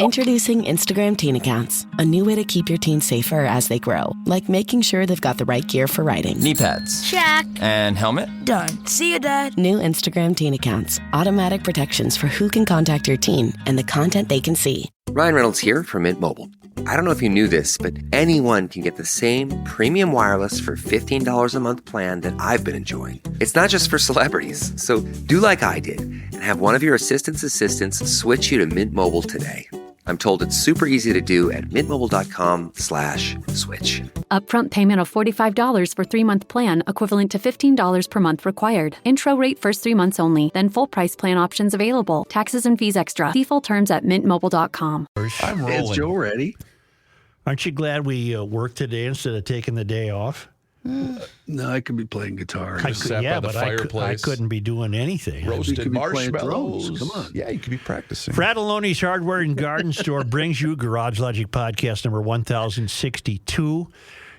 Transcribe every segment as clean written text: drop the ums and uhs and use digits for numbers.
Introducing Instagram Teen Accounts, a new way to keep your teens safer as they grow, like making sure they've got the right gear for riding. Knee pads. Check. And helmet? Done. See you, Dad. New Instagram Teen Accounts, automatic protections for who can contact your teen and the content they can see. Ryan Reynolds here from Mint Mobile. I don't know if you knew this, but anyone can get the same premium wireless for $15 a month plan that I've been enjoying. It's not just for celebrities. So do like I did and have one of your assistants switch you to Mint Mobile today. I'm told it's super easy to do at mintmobile.com/switch. Upfront payment of $45 for 3-month plan, equivalent to $15 per month required. Intro rate first 3 months only, then full price plan options available. Taxes and fees extra. See full terms at mintmobile.com. I'm rolling. Is Joe ready? Aren't you glad we worked today instead of taking the day off? No, I could be playing guitar. I sat by the fireplace. I couldn't be doing anything. Roasted marshmallows. Come on. Yeah, you could be practicing. Fratelloni's Hardware and Garden Store brings you Garage Logic Podcast number 1062,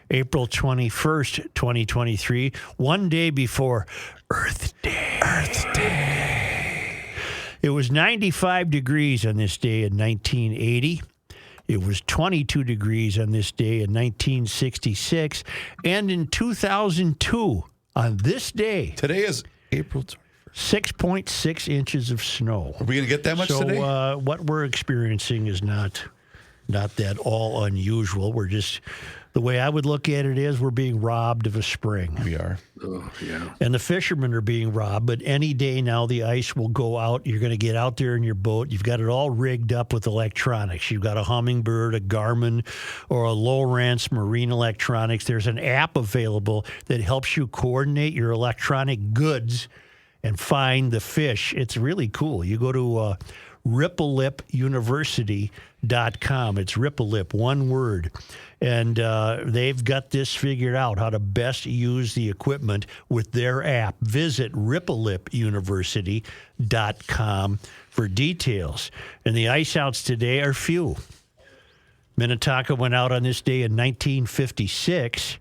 April 21st, 2023, one day before Earth Day. Earth Day. It was 95 degrees on this day in 1980. It was 22 degrees on this day in 1966. And in 2002, on this day, Today is April 21st. 6.6 inches of snow. Are we going to get that much today? So what we're experiencing is not that all unusual. We're just, the way I would look at it is we're being robbed of a spring. We are. Oh, yeah. And the fishermen are being robbed, but any day now the ice will go out. You're going to get out there in your boat. You've got it all rigged up with electronics. You've got a Humminbird, a Garmin, or a Lowrance Marine Electronics. There's an app available that helps you coordinate your electronic goods and find the fish. It's really cool. You go to ripplelipuniversity.com. It's Ripplelip, one word. And they've got this figured out, how to best use the equipment with their app. Visit ripplelipuniversity.com for details. And the ice outs today are few. Minnetonka went out on this day in 1956.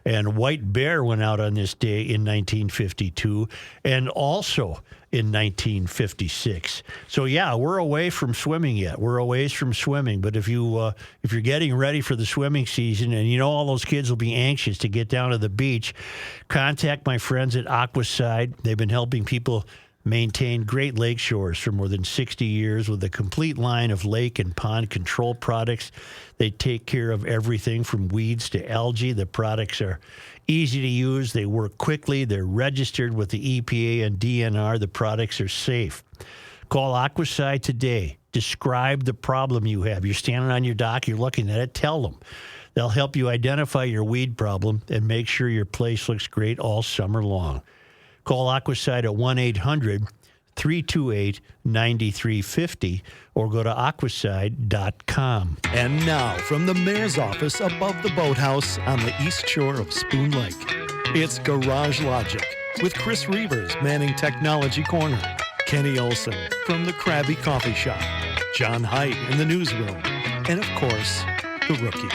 And White Bear went out on this day in 1952 and also in 1956. So, yeah, we're away from swimming yet. We're a ways from swimming. But if you're getting ready for the swimming season and you know all those kids will be anxious to get down to the beach, contact my friends at Aquaside. They've been helping people maintain great lake shores for more than 60 years with a complete line of lake and pond control products. They take care of everything from weeds to algae. The products are easy to use. They work quickly. They're registered with the EPA and DNR. The products are safe. Call Aquaside today. Describe the problem you have. You're standing on your dock. You're looking at it. Tell them. They'll help you identify your weed problem and make sure your place looks great all summer long. Call Aquaside at 1-800-328-9350 or go to aquaside.com. And now, from the mayor's office above the boathouse on the east shore of Spoon Lake, it's Garage Logic with Chris Reavers manning Technology Corner, Kenny Olson from the Krabby Coffee Shop, John Heidt in the newsroom, and of course, the Rookie.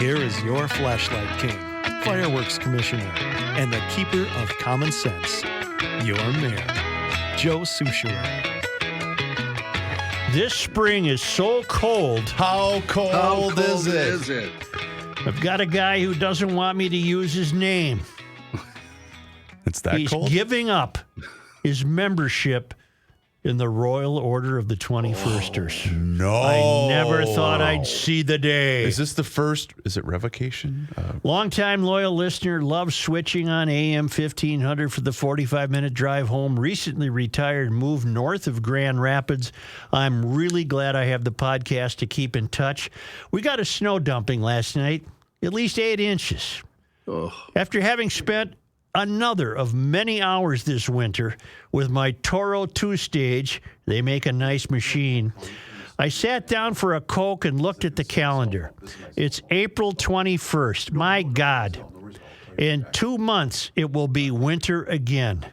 Here is your flashlight king, fireworks commissioner, and the keeper of common sense, your mayor, Joe Souchere. This spring is so cold. How cold is it? I've got a guy who doesn't want me to use his name. It's that He's cold? giving up his membership in the Royal Order of the 21sters. No. I never thought I'd see the day. Is this the first? Is it revocation? Longtime loyal listener, loves switching on AM 1500 for the 45-minute drive home. Recently retired, moved north of Grand Rapids. I'm really glad I have the podcast to keep in touch. We got a snow dumping last night, at least 8 inches. Oh. After having spent another of many hours this winter with my Toro 2-stage, they make a nice machine, I sat down for a Coke and looked at the calendar. It's April 21st. My God. In 2 months, it will be winter again.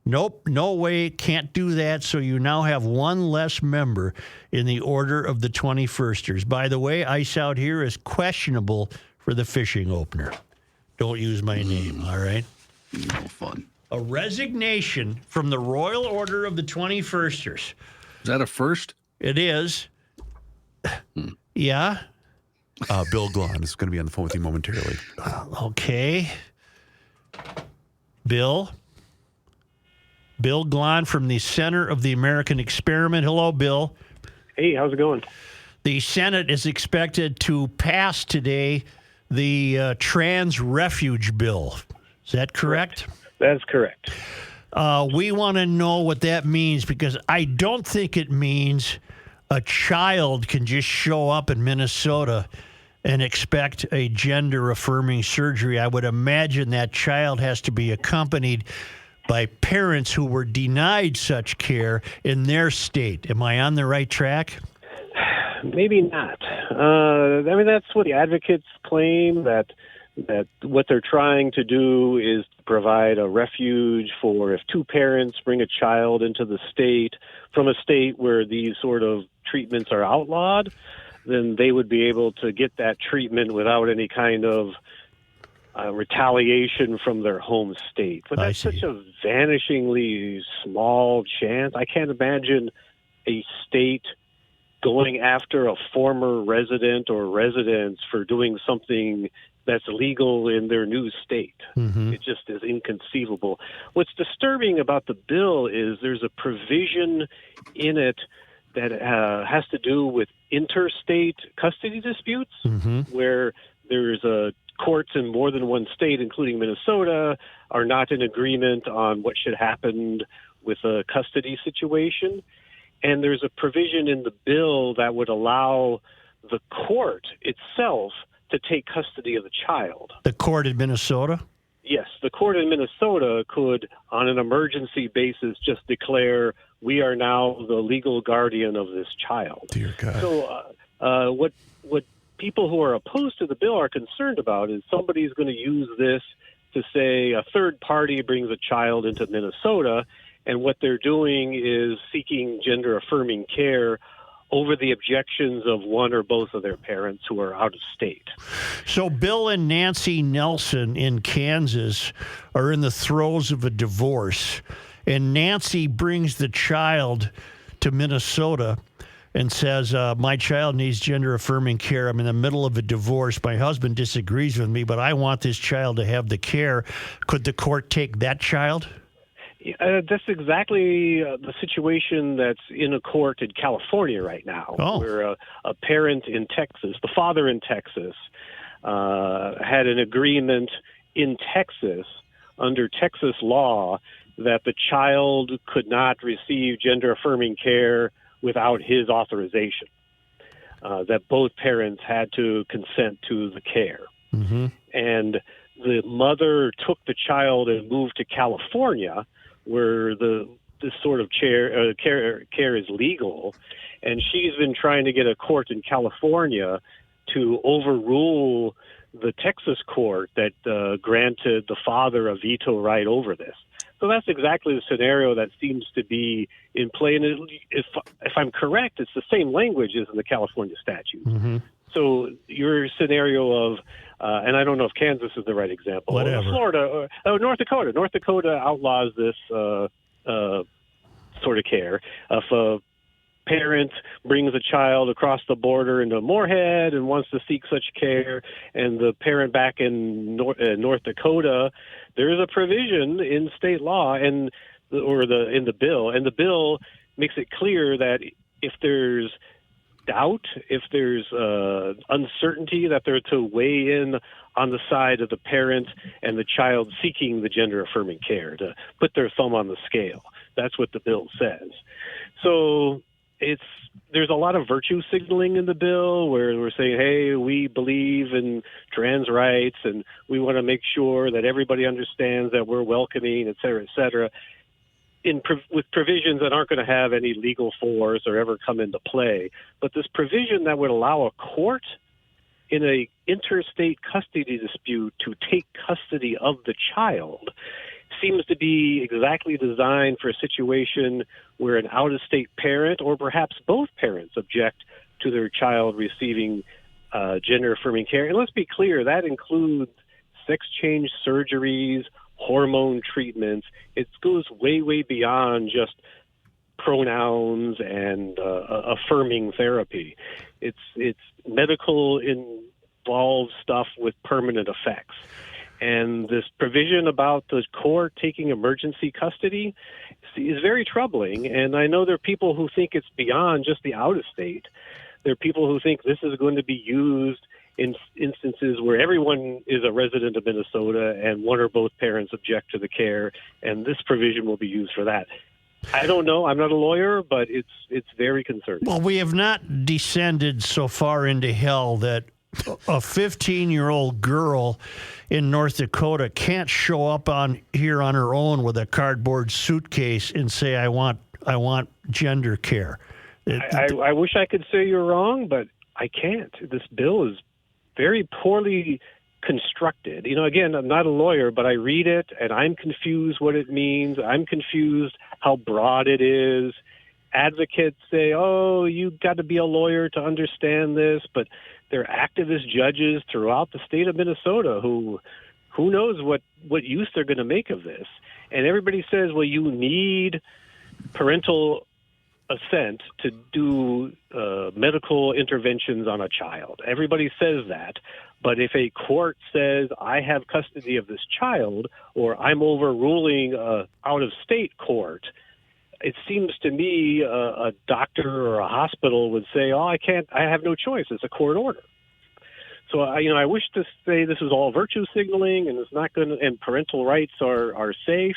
Nope, no way, can't do that. So you now have one less member in the Order of the 21sters. By the way, ice out here is questionable for the fishing opener. Don't use my name, all right? No fun. A resignation from the Royal Order of the 21sters. Is that a first? It is. Yeah. Bill Glahn is going to be on the phone with you momentarily. Okay. Bill Glahn from the Center of the American Experiment. Hello, Bill. Hey, how's it going? The Senate is expected to pass today the trans refuge bill. Is that correct? That's correct. We want to know what that means, because I don't think it means a child can just show up in Minnesota and expect a gender-affirming surgery. I would imagine that child has to be accompanied by parents who were denied such care in their state. Am I on the right track? Maybe not. That's what the advocates claim, that what they're trying to do is provide a refuge for if two parents bring a child into the state from a state where these sort of treatments are outlawed, then they would be able to get that treatment without any kind of retaliation from their home state. But that's such a vanishingly small chance. I can't imagine a state going after a former resident or residents for doing something that's legal in their new state. Mm-hmm. It just is inconceivable. What's disturbing about the bill is there's a provision in it that has to do with interstate custody disputes, where there's courts in more than one state, including Minnesota, are not in agreement on what should happen with a custody situation. And there's a provision in the bill that would allow the court itself to take custody of the child. The court in Minnesota? Yes, the court in Minnesota could, on an emergency basis, just declare we are now the legal guardian of this child. Dear God. So what people who are opposed to the bill are concerned about is somebody's going to use this to say a third party brings a child into Minnesota, and what they're doing is seeking gender-affirming care over the objections of one or both of their parents who are out of state. So Bill and Nancy Nelson in Kansas are in the throes of a divorce, and Nancy brings the child to Minnesota and says, my child needs gender-affirming care. I'm in the middle of a divorce. My husband disagrees with me, but I want this child to have the care. Could the court take that child? That's exactly the situation that's in a court in California right now, where a parent in Texas, the father in Texas, had an agreement in Texas under Texas law that the child could not receive gender-affirming care without his authorization, that both parents had to consent to the care. Mm-hmm. And the mother took the child and moved to California, where this sort of care is legal, and she's been trying to get a court in California to overrule the Texas court that granted the father a veto right over this. So that's exactly the scenario that seems to be in play. And if I'm correct, it's the same language as in the California statute. Mm-hmm. So your scenario of, and I don't know if Kansas is the right example. Whatever. Florida, North Dakota. North Dakota outlaws this sort of care. If a parent brings a child across the border into Moorhead and wants to seek such care, and the parent back in North Dakota, there is a provision in state law in the bill, and the bill makes it clear that if there's doubt, if there's uncertainty, that they're to weigh in on the side of the parent and the child seeking the gender-affirming care, to put their thumb on the scale. That's what the bill says. So there's a lot of virtue signaling in the bill where we're saying, hey, we believe in trans rights and we want to make sure that everybody understands that we're welcoming, et cetera, with provisions that aren't going to have any legal force or ever come into play. But this provision that would allow a court in a interstate custody dispute to take custody of the child seems to be exactly designed for a situation where an out-of-state parent or perhaps both parents object to their child receiving gender-affirming care. And let's be clear, that includes sex change surgeries, hormone treatments. It goes way, way beyond just pronouns and affirming therapy. It's medical involved stuff with permanent effects. And this provision about the court taking emergency custody is very troubling. And I know there are people who think it's beyond just the out-of-state. There are people who think this is going to be used in instances where everyone is a resident of Minnesota and one or both parents object to the care, and this provision will be used for that. I don't know. I'm not a lawyer, but it's very concerning. Well, we have not descended so far into hell that a 15-year-old girl in North Dakota can't show up here on her own with a cardboard suitcase and say, I want gender care. I wish I could say you're wrong, but I can't. This bill is very poorly constructed. Again, I'm not a lawyer, but I read it and I'm confused what it means. I'm confused how broad it is. Advocates say, oh, you've got to be a lawyer to understand this, but there are activist judges throughout the state of Minnesota who knows what use they're going to make of this. And everybody says, well, you need parental assent to do medical interventions on a child. Everybody says that. But if a court says, I have custody of this child, or I'm overruling an out-of-state court, it seems to me a doctor or a hospital would say, oh, I have no choice. It's a court order. So, I wish to say this is all virtue signaling and it's not going to, and parental rights are safe,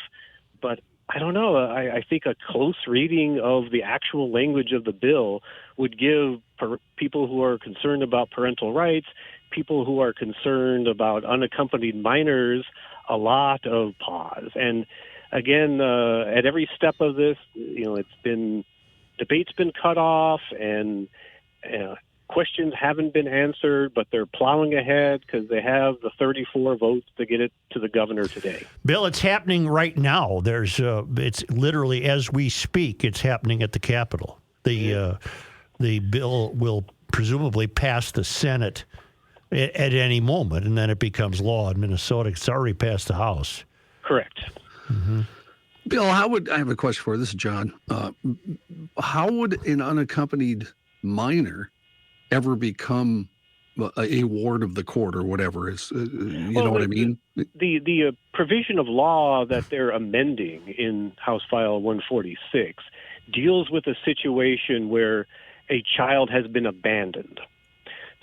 but I don't know. I think a close reading of the actual language of the bill would give people who are concerned about parental rights, people who are concerned about unaccompanied minors, a lot of pause. And again, at every step of this, debate's been cut off and questions haven't been answered, but they're plowing ahead because they have the 34 votes to get it to the governor today. Bill, it's happening right now. It's literally as we speak, it's happening at the Capitol. The bill will presumably pass the Senate at any moment, and then it becomes law in Minnesota. It's already passed the House. Correct. Mm-hmm. Bill, I have a question for you. This is John. How would an unaccompanied minor ever become a ward of the court or whatever? You know what I mean? The provision of law that they're amending in House File 146 deals with a situation where a child has been abandoned.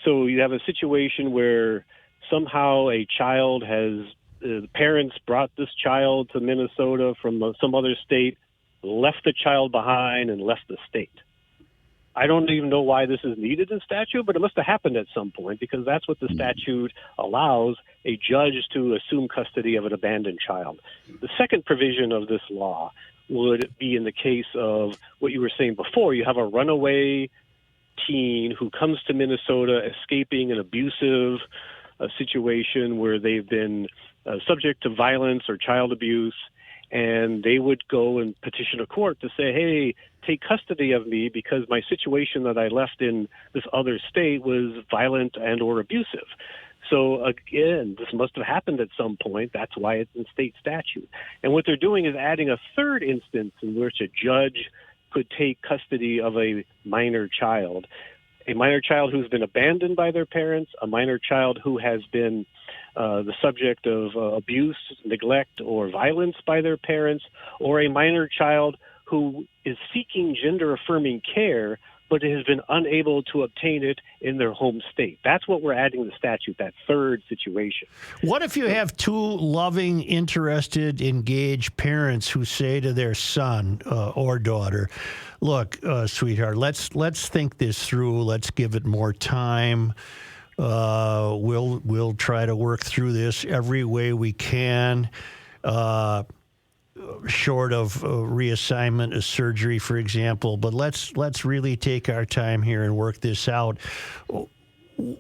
So you have a situation where somehow a child the parents brought this child to Minnesota from some other state, left the child behind, and left the state. I don't even know why this is needed in statute, but it must have happened at some point because that's what the statute allows a judge to assume custody of an abandoned child. The second provision of this law would be in the case of what you were saying before. You have a runaway teen who comes to Minnesota escaping an abusive situation where they've been subject to violence or child abuse, and they would go and petition a court to say, hey, take custody of me because my situation that I left in this other state was violent and or abusive. So again, this must have happened at some point. That's why it's in state statute. And what they're doing is adding a third instance in which a judge could take custody of a minor child who's been abandoned by their parents, a minor child who has been the subject of abuse, neglect, or violence by their parents, or a minor child who is seeking gender-affirming care but has been unable to obtain it in their home state. That's what we're adding to the statute, that third situation. What if you have two loving, interested, engaged parents who say to their son or daughter, look, sweetheart, let's think this through. Let's give it more time. We'll try to work through this every way we can. Short of reassignment, a surgery, for example, but let's really take our time here and work this out.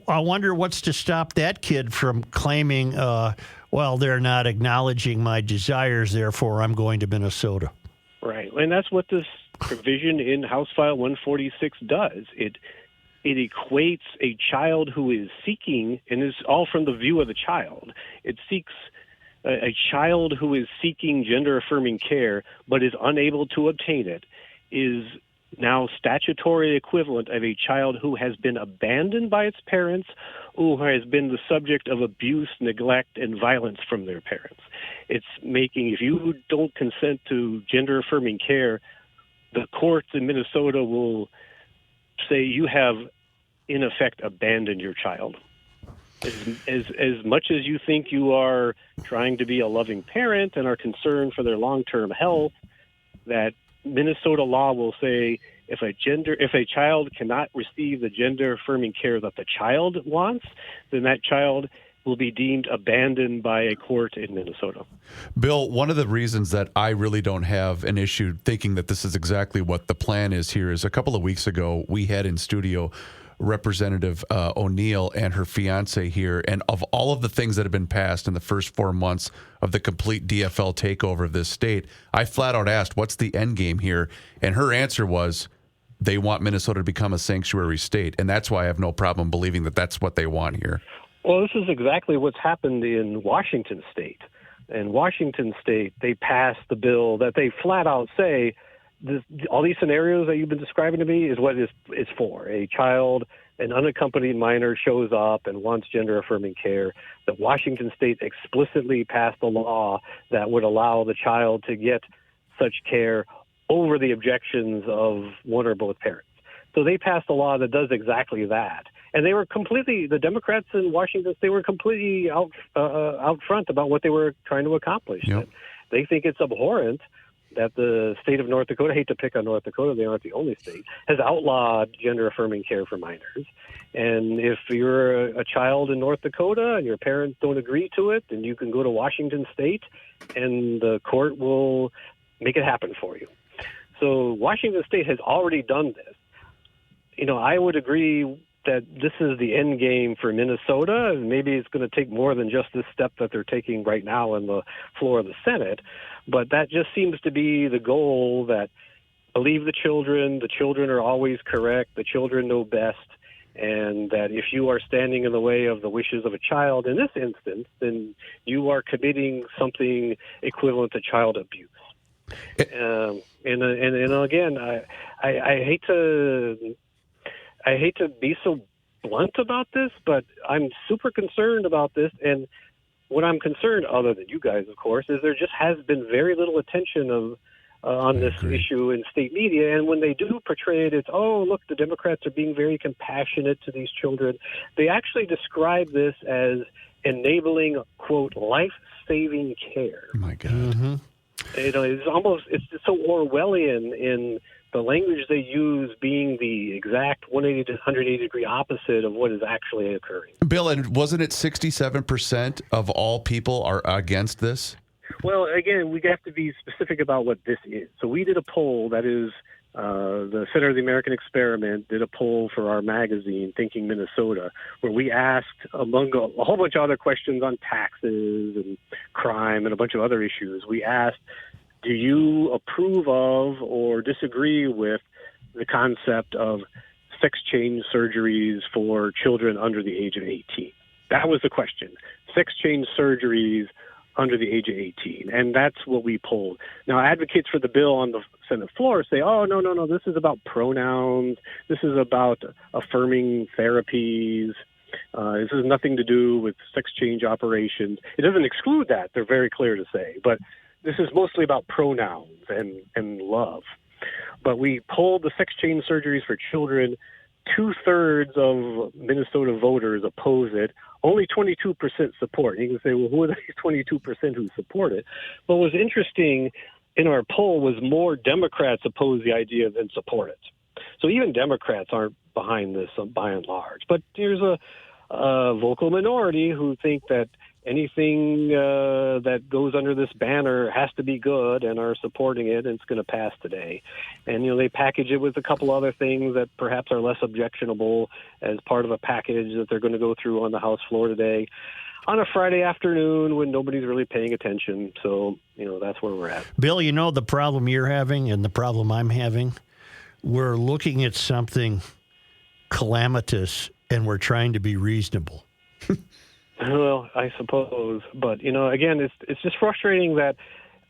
I wonder what's to stop that kid from claiming, they're not acknowledging my desires, therefore I'm going to Minnesota. Right, and that's what this provision in House File 146 does. It equates a child who is seeking, and it's all from the view of the child, it seeks a child who is seeking gender-affirming care but is unable to obtain it is now statutory equivalent of a child who has been abandoned by its parents, who has been the subject of abuse, neglect, and violence from their parents. It's making, if you don't consent to gender-affirming care, the courts in Minnesota will say you have, in effect, abandoned your child. As much as you think you are trying to be a loving parent and are concerned for their long-term health, that Minnesota law will say if a child cannot receive the gender-affirming care that the child wants, then that child will be deemed abandoned by a court in Minnesota. Bill, one of the reasons that I really don't have an issue thinking that this is exactly what the plan is here is a couple of weeks ago we had in studio Representative O'Neill and her fiance here, and of all of the things that have been passed in the first 4 months of the complete DFL takeover of this state, I flat out asked, what's the end game here? And her answer was, they want Minnesota to become a sanctuary state, and that's why I have no problem believing that that's what they want here. Well, this is exactly what's happened in Washington state. In Washington state, they passed the bill that they flat out say, all these scenarios that you've been describing to me is what it's for. A child, an unaccompanied minor, shows up and wants gender-affirming care. The Washington state explicitly passed a law that would allow the child to get such care over the objections of one or both parents. So they passed a law that does exactly that. And they were the Democrats in Washington state were completely out front about what they were trying to accomplish. Yep. They think it's abhorrent that the state of North Dakota, I hate to pick on North Dakota, they aren't the only state, has outlawed gender-affirming care for minors. And if you're a child in North Dakota and your parents don't agree to it, then you can go to Washington state and the court will make it happen for you. So Washington state has already done this. I would agree that this is the end game for Minnesota, and maybe it's going to take more than just this step that they're taking right now on the floor of the Senate. But that just seems to be the goal, that believe the children are always correct, the children know best, and that if you are standing in the way of the wishes of a child in this instance, then you are committing something equivalent to child abuse. And again, I hate to be so blunt about this, but I'm super concerned about this. And what I'm concerned, other than you guys, of course, is there just has been very little attention on this issue in state media. And when they do portray it, it's, oh, look, the Democrats are being very compassionate to these children. They actually describe this as enabling, quote, life-saving care. Oh, my God. Mm-hmm. It's so Orwellian in the language they use, being the exact 180 to 180 degree opposite of what is actually occurring. Bill, and wasn't it 67% of all people are against this? Well, again, we have to be specific about what this is. So we did a poll, that is, the Center of the American Experiment did a poll for our magazine, Thinking Minnesota, where we asked, among a whole bunch of other questions on taxes and crime and a bunch of other issues, we asked, do you approve of or disagree with the concept of sex change surgeries for children under the age of 18? That was the question. Sex change surgeries under the age of 18. And that's what we polled. Now, advocates for the bill on the Senate floor say, oh, no, this is about pronouns. This is about affirming therapies. This has nothing to do with sex change operations. It doesn't exclude that. They're very clear to say. But this is mostly about pronouns and love. But we polled the sex change surgeries for children. 2/3 of Minnesota voters oppose it. Only 22% support. And you can say, well, who are these 22% who support it? But what was interesting in our poll was more Democrats oppose the idea than support it. So even Democrats aren't behind this by and large. But there's a vocal minority who think that anything that goes under this banner has to be good and are supporting it, and it's going to pass today. And, they package it with a couple other things that perhaps are less objectionable as part of a package that they're going to go through on the House floor today on a Friday afternoon when nobody's really paying attention. So, that's where we're at. Bill, the problem you're having and the problem I'm having, we're looking at something calamitous and we're trying to be reasonable. Well, I suppose, but again, it's just frustrating that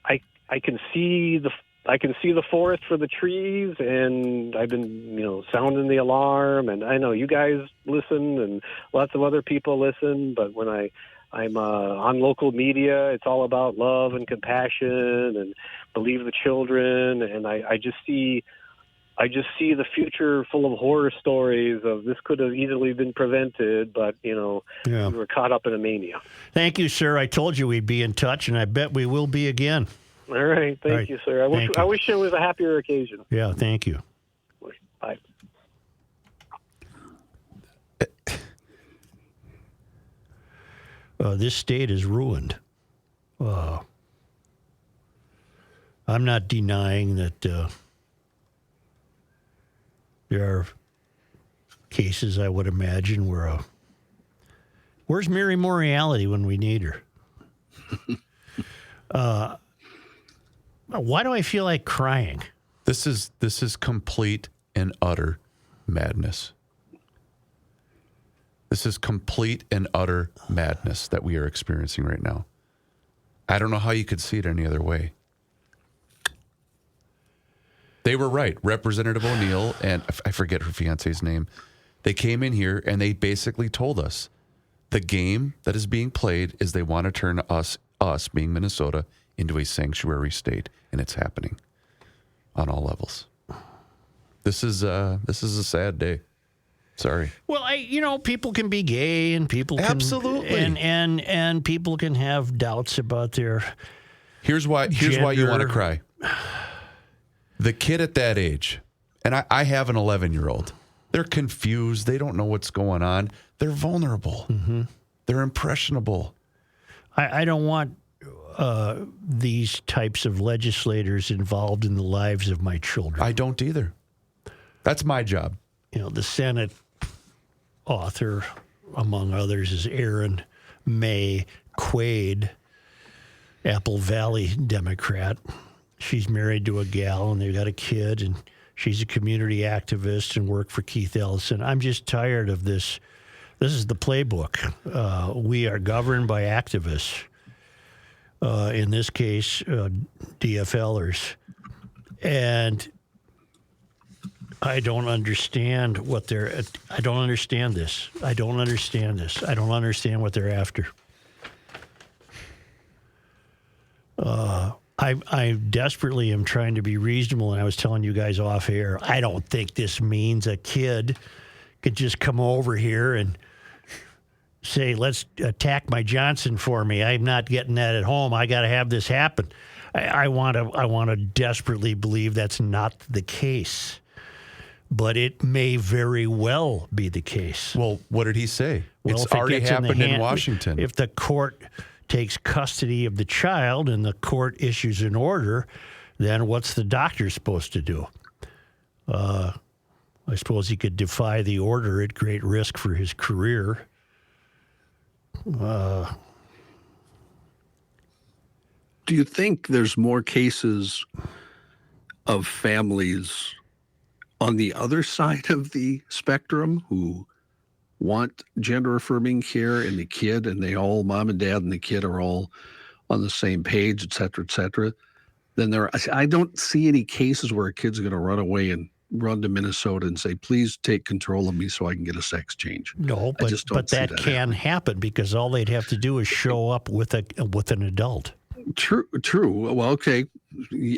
I can see I can see the forest for the trees, and I've been, sounding the alarm. And I know you guys listen, and lots of other people listen. But when I'm on local media, it's all about love and compassion and believe the children. And I just see the future full of horror stories of this could have easily been prevented, but we were caught up in a mania. Thank you, sir. I told you we'd be in touch, and I bet we will be again. All right. Thank you, sir. I wish it was a happier occasion. Yeah, thank you. Bye. This state is ruined. I'm not denying that there are cases, I would imagine, where where's Mary Moriality when we need her? Why do I feel like crying? This is complete and utter madness. This is complete and utter madness that we are experiencing right now. I don't know how you could see it any other way. They were right. Representative O'Neill, and I forget her fiance's name, they came in here and they basically told us the game that is being played is they want to turn us being Minnesota, into a sanctuary state, and it's happening on all levels. This is a sad day. Sorry. Well, people can be gay, and people can, absolutely, and people can have doubts about their. Here's why you want to cry. The kid at that age, and I have an 11-year-old. They're confused. They don't know what's going on. They're vulnerable. Mm-hmm. They're impressionable. I don't want these types of legislators involved in the lives of my children. I don't either. That's my job. The Senate author, among others, is Erin May Quaid, Apple Valley Democrat. She's married to a gal, and they've got a kid, and she's a community activist and worked for Keith Ellison. I'm just tired of this. This is the playbook. We are governed by activists. In this case, DFLers. And I don't understand I don't understand this. I don't understand this. I don't understand what they're after. I desperately am trying to be reasonable, and I was telling you guys off air, I don't think this means a kid could just come over here and say, let's attack my Johnson for me. I'm not getting that at home. I got to have this happen. I want to desperately believe that's not the case, but it may very well be the case. Well, what did he say? Well, it's already happened in Washington. If the court takes custody of the child and the court issues an order, then what's the doctor supposed to do? I suppose he could defy the order at great risk for his career. Do you think there's more cases of families on the other side of the spectrum who want gender affirming care, and the kid, and they all, mom and dad and the kid are all on the same page, et cetera, then I don't see any cases where a kid's going to run away and run to Minnesota and say, please take control of me so I can get a sex change. No, but that can happen because all they'd have to do is show up with an adult. True. Well, okay.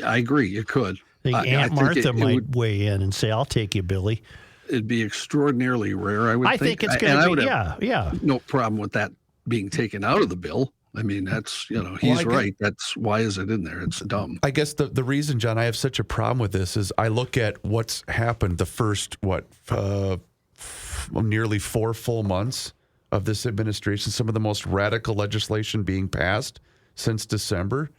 I agree. It could. Aunt Martha might weigh in and say, I'll take you, Billy. It'd be extraordinarily rare, I would think. I think it's going to be, yeah. No problem with that being taken out of the bill. I mean, that's, he's right. That's why is it in there? It's dumb. I guess the reason, John, I have such a problem with this is I look at what's happened the first, nearly 4 full months of this administration, some of the most radical legislation being passed since December.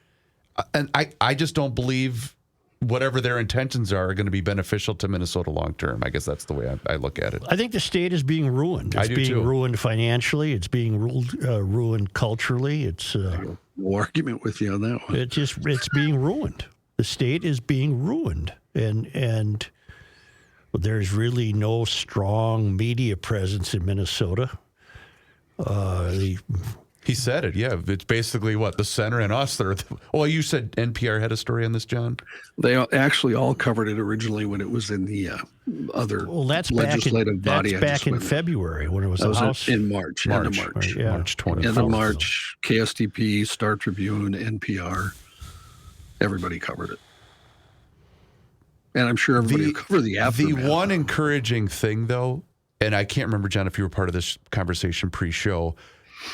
And I just don't believe whatever their intentions are going to be beneficial to Minnesota long term. I guess that's the way I look at it. I think the state is being ruined. It's being ruined financially. It's being ruined culturally. It's no argument with you on that one. It's being ruined. The state is being ruined, and there's really no strong media presence in Minnesota. The He said it, yeah. It's basically what, the center and us that are. Well, you said NPR had a story on this, John? They actually all covered it originally when it was in the other legislative body. That's back in February when it was that the House. In March. End of March. Right, yeah. March 20th. End of March, KSTP, Star Tribune, NPR. Everybody covered it. And I'm sure everybody will cover the aftermath. The one encouraging thing, though, and I can't remember, John, if you were part of this conversation pre-show,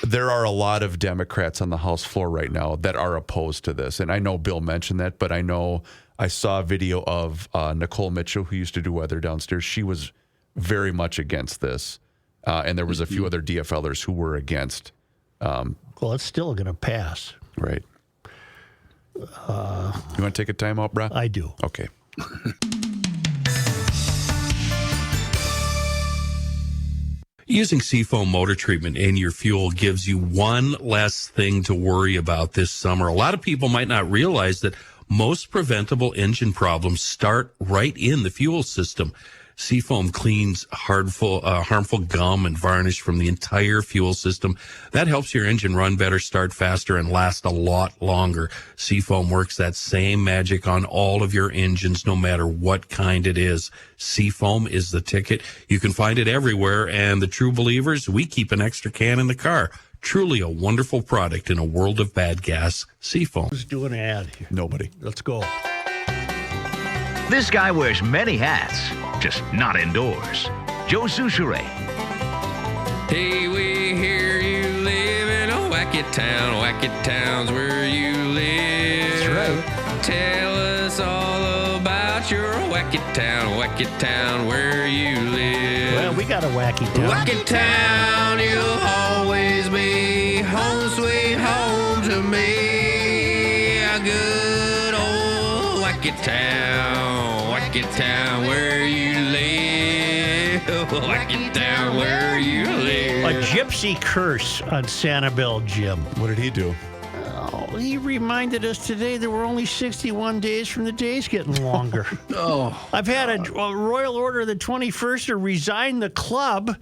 there are a lot of Democrats on the House floor right now that are opposed to this. And I know Bill mentioned that, but I know I saw a video of Nicole Mitchell, who used to do weather downstairs. She was very much against this. And there was a few other DFLers who were against. Well, it's still going to pass. Right. You want to take a time out, Brad? I do. Okay. Using Seafoam motor treatment in your fuel gives you one less thing to worry about this summer. A lot of people might not realize that most preventable engine problems start right in the fuel system. Seafoam cleans harmful gum and varnish from the entire fuel system. That helps your engine run better, start faster, and last a lot longer. Seafoam works that same magic on all of your engines, no matter what kind it is. Seafoam is the ticket. You can find it everywhere, and the true believers, we keep an extra can in the car. Truly a wonderful product in a world of bad gas. Seafoam. Who's doing an ad here? Nobody. Let's go. This guy wears many hats, just not indoors. Joe Souchere. Hey, we hear you live in a wacky town. Wacky town's where you live. That's right. Tell us all about your wacky town where you live. Well, we got a wacky town. Wacky town, you'll always be home, sweet home to me. A good old wacky town where you live. Wacky town where you live. A gypsy curse on Sanibel, Jim. What did he do? Oh, he reminded us today there were only 61 days from the days getting longer. I've had a royal order of the 21st to resign the club.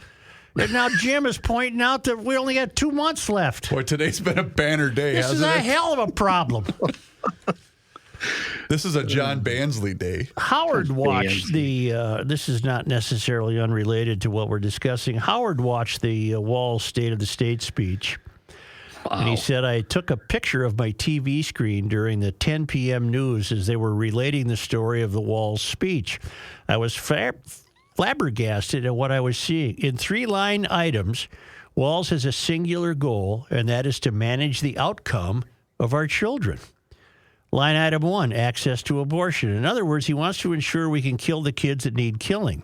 And now Jim is pointing out that we only got 2 months left. Boy, today's been a banner day, This is hasn't a it? hell of a problem. This is a John Bansley day. Howard watched this is not necessarily unrelated to what we're discussing. Howard watched the Wall State of the State speech. Wow. And he said, I took a picture of my TV screen during the 10 p.m. news as they were relating the story of the Wall's speech. I was flabbergasted at what I was seeing. In 3-line items, Walls has a singular goal, and that is to manage the outcome of our children. Line item 1, access to abortion. In other words, he wants to ensure we can kill the kids that need killing.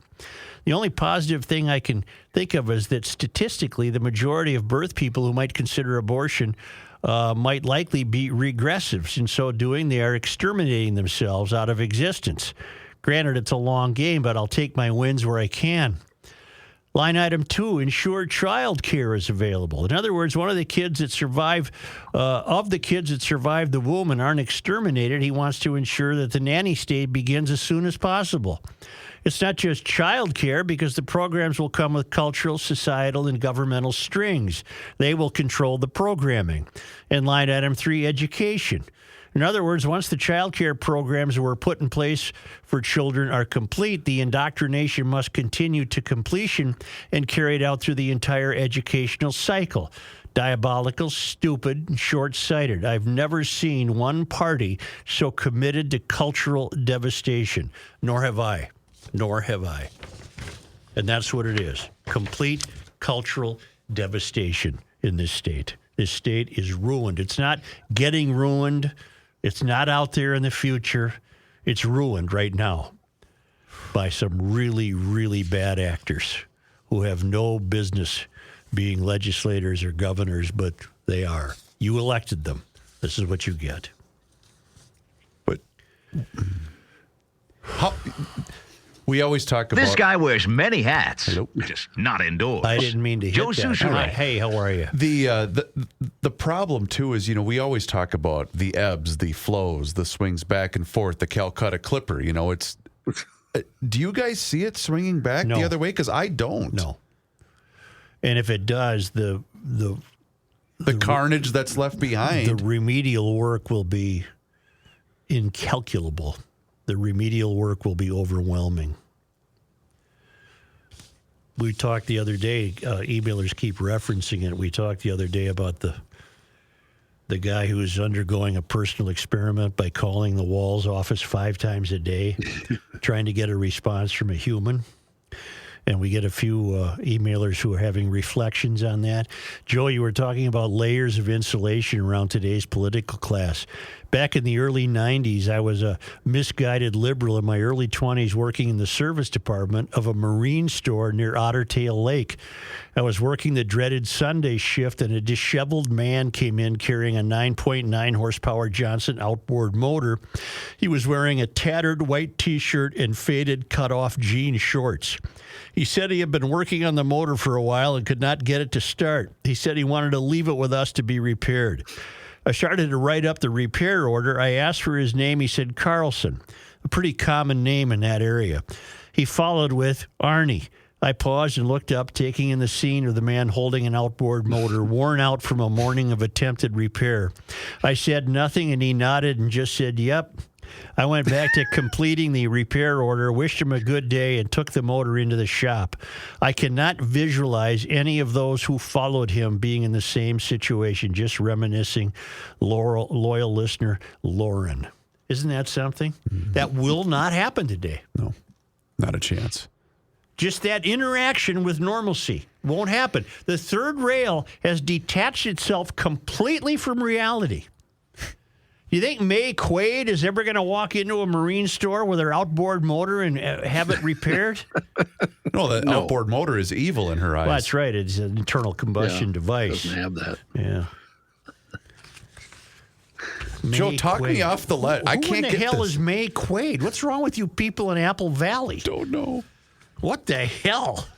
The only positive thing I can think of is that statistically, the majority of birth people who might consider abortion might likely be regressives. In so doing, they are exterminating themselves out of existence. Granted, it's a long game, but I'll take my wins where I can. Line item 2, ensure child care is available. In other words, one of the kids that survive, the womb and aren't exterminated, he wants to ensure that the nanny state begins as soon as possible. It's not just child care because the programs will come with cultural, societal, and governmental strings. They will control the programming. And line item 3, education. In other words, once the child care programs that were put in place for children are complete, the indoctrination must continue to completion and carried out through the entire educational cycle. Diabolical, stupid, and short-sighted. I've never seen one party so committed to cultural devastation. Nor have I. And that's what it is. Complete cultural devastation in this state. This state is ruined. It's not getting ruined. It's not out there in the future. It's ruined right now by some really, really bad actors who have no business being legislators or governors, but they are. You elected them. This is what you get. But we always talk about... This guy wears many hats, just not indoors. I didn't mean to hit Joe that. Souchere. Hey, how are you? The problem, too, is, we always talk about the ebbs, the flows, the swings back and forth, the Calcutta Clipper. It's... do you guys see it swinging back the other way? Because I don't. No. And if it does, the The carnage that's left behind. The remedial work will be incalculable. The remedial work will be overwhelming. We talked the other day, emailers keep referencing it. We talked the other day about the guy who is undergoing a personal experiment by calling the Walls office 5 times a day, trying to get a response from a human. And we get a few emailers who are having reflections on that. Joe, you were talking about layers of insulation around today's political class. Back in the early 90s, I was a misguided liberal in my early 20s working in the service department of a marine store near Otter Tail Lake. I was working the dreaded Sunday shift, and a disheveled man came in carrying a 9.9 horsepower Johnson outboard motor. He was wearing a tattered white T-shirt and faded cut-off jean shorts. He said he had been working on the motor for a while and could not get it to start. He said he wanted to leave it with us to be repaired. I started to write up the repair order. I asked for his name. He said Carlson, a pretty common name in that area. He followed with Arnie. I paused and looked up, taking in the scene of the man holding an outboard motor, worn out from a morning of attempted repair. I said nothing, and he nodded and just said, yep. I went back to completing the repair order, wished him a good day, and took the motor into the shop. I cannot visualize any of those who followed him being in the same situation, just reminiscing. Loyal listener, Lauren. Isn't that something? Mm-hmm. That will not happen today. No, not a chance. Just that interaction with normalcy won't happen. The third rail has detached itself completely from reality. You think May Quaid is ever going to walk into a marine store with her outboard motor and have it repaired? No, outboard motor is evil in her eyes. Well, that's right. It's an internal combustion device. Doesn't have that. Yeah. Joe, May talk Quaid. me off the lead. I can't Who in get the hell this. is May Quaid? What's wrong with you people in Apple Valley? Don't know. What the hell?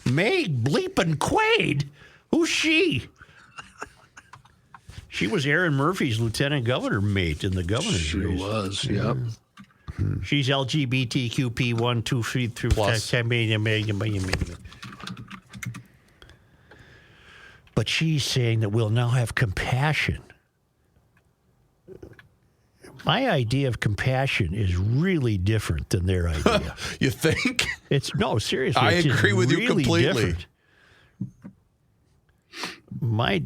May bleeping Quaid? Who's she? She was Aaron Murphy's lieutenant governor mate in the governor's She race. was, yep. She's LGBTQP 1, 2, 3 through Plus. 10. But she's saying that we'll now have compassion. My idea of compassion is really different than their idea. You think? No, seriously. I it's just agree with you really completely. different. My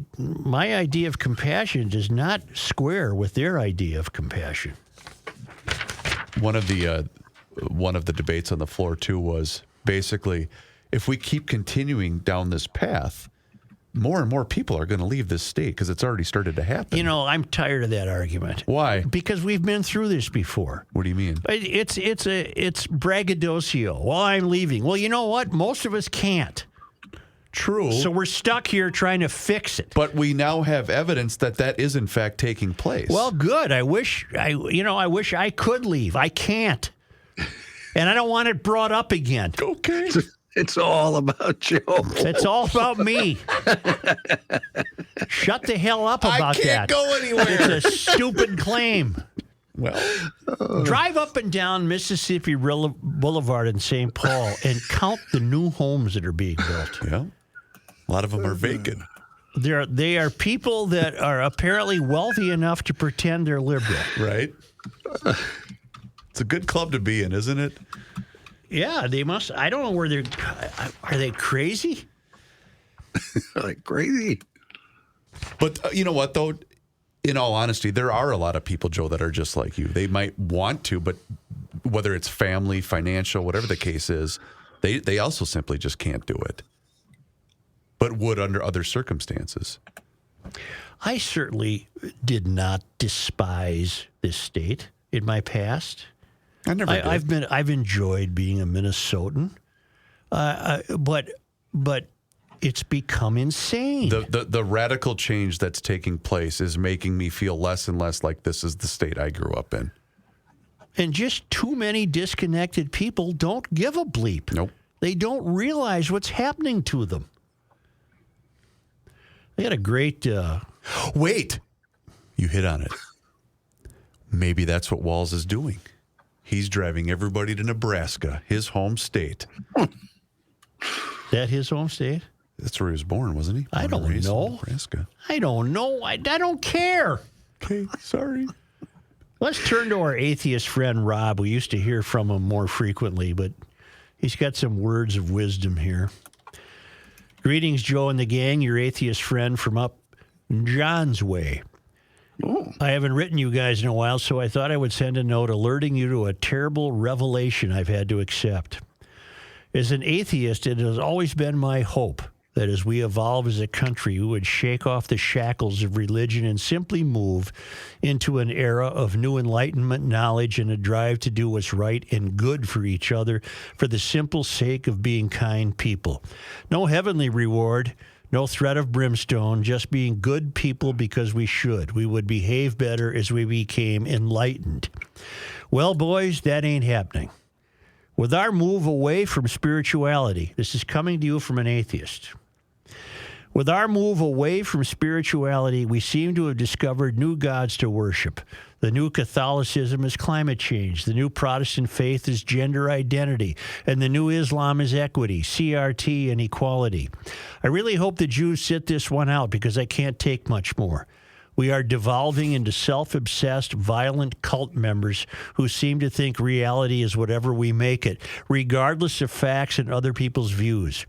idea of compassion does not square with their idea of compassion. One of the debates on the floor too was basically, if we keep continuing down this path, more and more people are going to leave this state because it's already started to happen. You know, I'm tired of that argument. Why? Because we've been through this before. What do you mean? It's braggadocio. Well, I'm leaving. Well, you know what? Most of us can't. True. So we're stuck here trying to fix it. But we now have evidence that is in fact taking place. Well, good. I wish I could leave. I can't. And I don't want it brought up again. Okay. It's all about Joe. It's all about me. Shut the hell up about that. I can't go anywhere. It's a stupid claim. Well, drive up and down Mississippi Boulevard in St. Paul and count the new homes that are being built. Yeah. A lot of them are vacant. They are people that are apparently wealthy enough to pretend they're liberal. Right. It's a good club to be in, isn't it? Yeah, they must. I don't know where they're. Are they crazy? Like crazy. But you know what, though? In all honesty, there are a lot of people, Joe, that are just like you. They might want to, but whether it's family, financial, whatever the case is, they also simply just can't do it. But would under other circumstances. I certainly did not despise this state in my past. I never did. I've enjoyed being a Minnesotan, but it's become insane. The radical change that's taking place is making me feel less and less like this is the state I grew up in. And just too many disconnected people don't give a bleep. Nope. They don't realize what's happening to them. They had a great... Wait! You hit on it. Maybe that's what Walls is doing. He's driving everybody to Nebraska, his home state. That his home state? That's where he was born, wasn't he? I don't know. Nebraska. I don't know. I don't care. Okay, sorry. Let's turn to our atheist friend, Rob. We used to hear from him more frequently, but he's got some words of wisdom here. Greetings, Joe and the gang, your atheist friend from up John's Way. Oh. I haven't written you guys in a while, so I thought I would send a note alerting you to a terrible revelation I've had to accept. As an atheist, it has always been my hope that as we evolve as a country, we would shake off the shackles of religion and simply move into an era of new enlightenment, knowledge, and a drive to do what's right and good for each other for the simple sake of being kind people. No heavenly reward, no threat of brimstone, just being good people because we should. We would behave better as we became enlightened. Well, boys, that ain't happening. With our move away from spirituality, this is coming to you from an atheist. With our move away from spirituality, we seem to have discovered new gods to worship. The new Catholicism is climate change. The new Protestant faith is gender identity. And the new Islam is equity, CRT, and equality. I really hope the Jews sit this one out because I can't take much more. We are devolving into self-obsessed, violent cult members who seem to think reality is whatever we make it, regardless of facts and other people's views.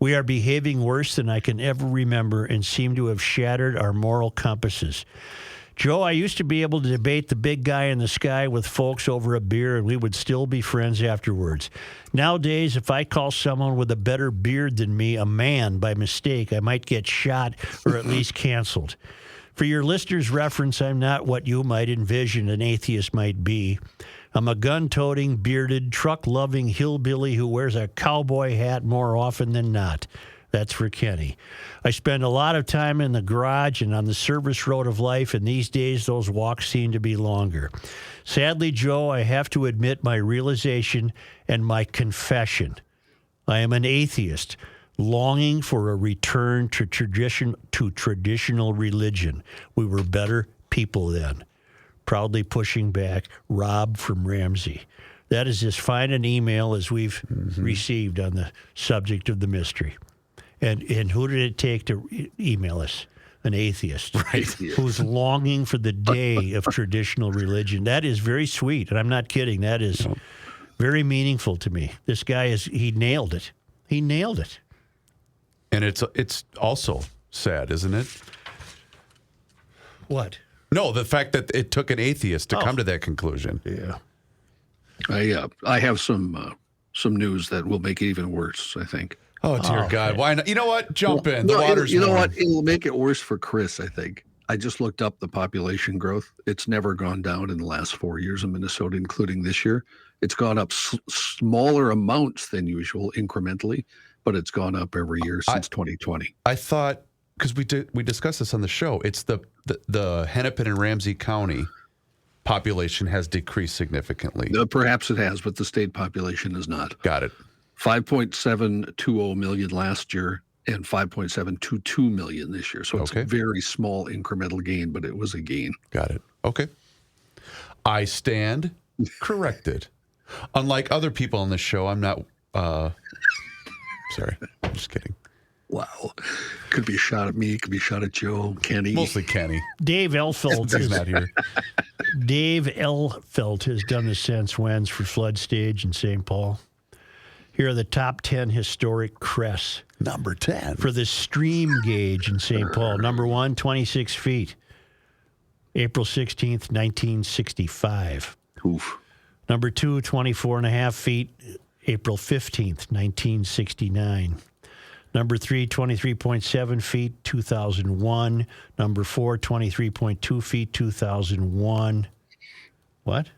We are behaving worse than I can ever remember and seem to have shattered our moral compasses. Joe, I used to be able to debate the big guy in the sky with folks over a beer, and we would still be friends afterwards. Nowadays, if I call someone with a better beard than me a man by mistake, I might get shot or at least canceled. For your listeners' reference, I'm not what you might envision an atheist might be. I'm a gun-toting, bearded, truck-loving hillbilly who wears a cowboy hat more often than not. That's for Kenny. I spend a lot of time in the garage and on the service road of life, and these days those walks seem to be longer. Sadly, Joe, I have to admit my realization and my confession. I am an atheist, longing for a return to traditional religion. We were better people then. Proudly pushing back, Rob from Ramsey. That is as fine an email as we've received on the subject of the mystery. And who did it take to email us? An atheist, right? Who's longing for the day of traditional religion. That is very sweet, and I'm not kidding. That is very meaningful to me. This guy he nailed it. He nailed it. And it's also sad, isn't it? What? No, the fact that it took an atheist to come to that conclusion. Yeah. I have some news that will make it even worse, I think. Oh, dear God. Okay. Why not? You know what? Jump in. The water's You know warm. what? It will make it worse for Chris, I think. I just looked up the population growth. It's never gone down in the last 4 years in Minnesota, including this year. It's gone up smaller amounts than usual, incrementally, but it's gone up every year since 2020. I thought, because we discussed this on the show, it's the Hennepin and Ramsey County population has decreased significantly. Perhaps it has, but the state population is not. Got it. 5.720 million last year and 5.722 million this year. So it's a very small incremental gain, but it was a gain. Got it. Okay. I stand corrected. Unlike other people on this show, I'm not... sorry, I'm just kidding. Wow. Could be a shot at me, could be a shot at Joe, Kenny. Mostly Kenny. Dave Elfeld is not here. Dave Elfeld has done the Sense Wens for Flood Stage in St. Paul. Here are the top 10 historic crests. Number 10. For the stream gauge in St. Paul. Number 1, 26 feet. April 16th, 1965. Oof. Number 2, 24.5 feet. April 15th, 1969. Number 3, 23.7 feet, 2001. Number 4, 23.2 feet, 2001. What?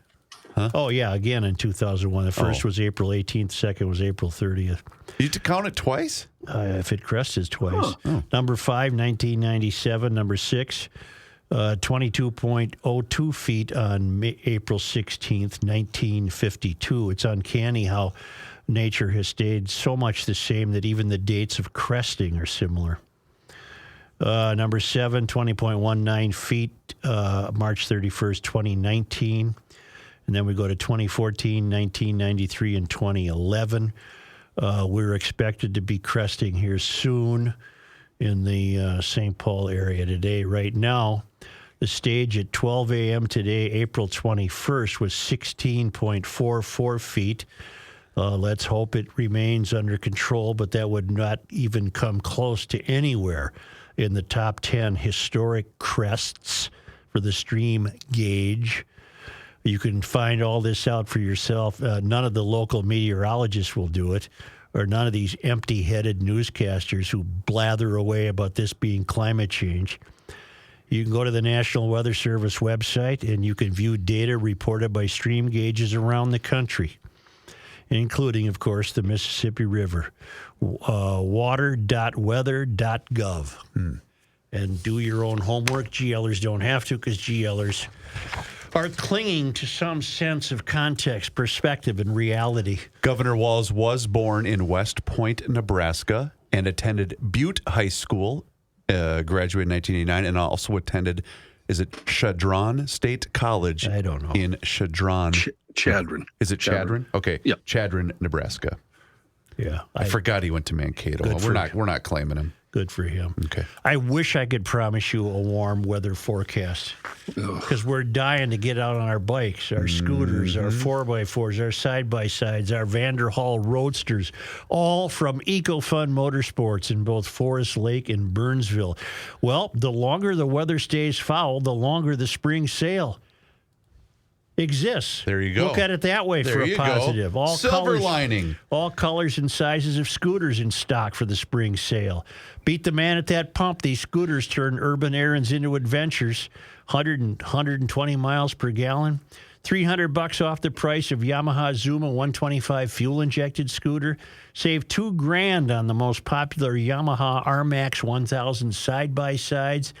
Huh? Oh, yeah, again in 2001. The first was April 18th, second was April 30th. You have to count it twice? If it crested twice. Oh. Number 5, 1997. Number 6, 22.02 feet on April 16th, 1952. It's uncanny how nature has stayed so much the same that even the dates of cresting are similar. Number 7, 20.19 feet, March 31st, 2019. And then we go to 2014, 1993, and 2011. We're expected to be cresting here soon in the St. Paul area today. Right now, the stage at 12 a.m. today, April 21st, was 16.44 feet. Let's hope it remains under control, but that would not even come close to anywhere in the top 10 historic crests for the stream gauge. You can find all this out for yourself. None of the local meteorologists will do it, or none of these empty-headed newscasters who blather away about this being climate change. You can go to the National Weather Service website, and you can view data reported by stream gauges around the country, including, of course, the Mississippi River. Water.weather.gov. And do your own homework. GLers don't have to, because GLers are clinging to some sense of context, perspective, and reality. Governor Walz was born in West Point, Nebraska, and attended Butte High School, graduated in 1989, and also attended, is it Chadron State College? I don't know. In Chadron. Chadron. Is it Chadron? Okay. Yep. Chadron, Nebraska. Yeah. I forgot he went to Mankato. We're not claiming him. Good for him. Okay. I wish I could promise you a warm weather forecast, because we're dying to get out on our bikes, our scooters, our 4x4s, our side-by-sides, our Vanderhall Roadsters, all from EcoFun Motorsports in both Forest Lake and Burnsville. Well, the longer the weather stays foul, the longer the spring sale exists. There you go. Look at it that way for a positive. Go. Silver lining. All colors and sizes of scooters in stock for the spring sale. Beat the man at that pump. These scooters turn urban errands into adventures. 120 miles per gallon. $300 off the price of Yamaha Zuma 125 fuel-injected scooter. Save $2,000 on the most popular Yamaha RMAX 1000 side-by-sides.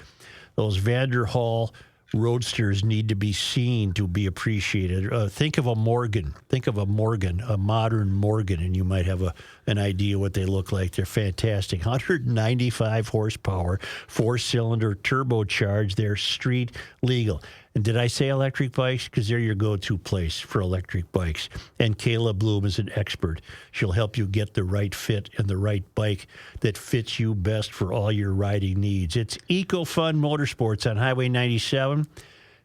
Those Vanderhall Roadsters need to be seen to be appreciated. Think of a Morgan. Think of a Morgan, a modern Morgan, and you might have an idea what they look like. They're fantastic. 195 horsepower, 4-cylinder turbocharged. They're street legal. And did I say electric bikes? Because they're your go-to place for electric bikes. And Kayla Bloom is an expert. She'll help you get the right fit and the right bike that fits you best for all your riding needs. It's EcoFun Motorsports on Highway 97,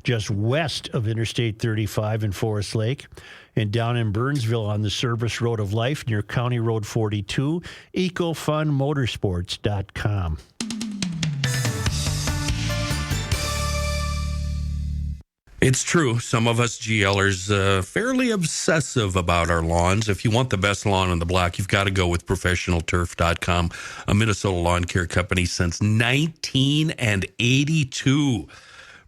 just west of Interstate 35 in Forest Lake, and down in Burnsville on the Service Road of Life near County Road 42, EcoFunMotorsports.com. It's true. Some of us GLers fairly obsessive about our lawns. If you want the best lawn on the block, you've got to go with ProfessionalTurf.com, a Minnesota lawn care company since 1982.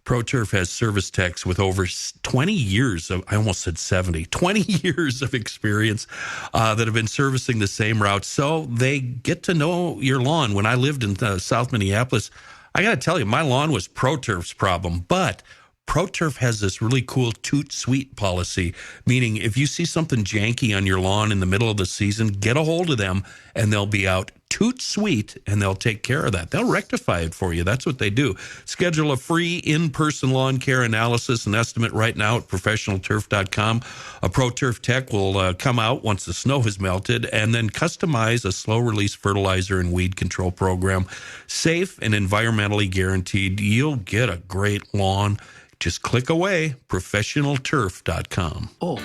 ProTurf has service techs with over 20 years of, I almost said 70, 20 years of experience that have been servicing the same route. So they get to know your lawn. When I lived in South Minneapolis, I got to tell you, my lawn was ProTurf's problem, but ProTurf has this really cool toot sweet policy, meaning if you see something janky on your lawn in the middle of the season, get a hold of them and they'll be out toot sweet and they'll take care of that. They'll rectify it for you. That's what they do. Schedule a free in-person lawn care analysis and estimate right now at ProfessionalTurf.com. A ProTurf tech will come out once the snow has melted and then customize a slow-release fertilizer and weed control program. Safe and environmentally guaranteed. You'll get a great lawn. Just click away, ProfessionalTurf.com. Oh.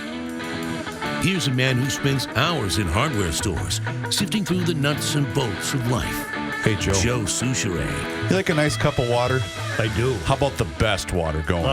Here's a man who spends hours in hardware stores, sifting through the nuts and bolts of life. Hey, Joe. Joe Souchere. You like a nice cup of water? I do. How about the best water going?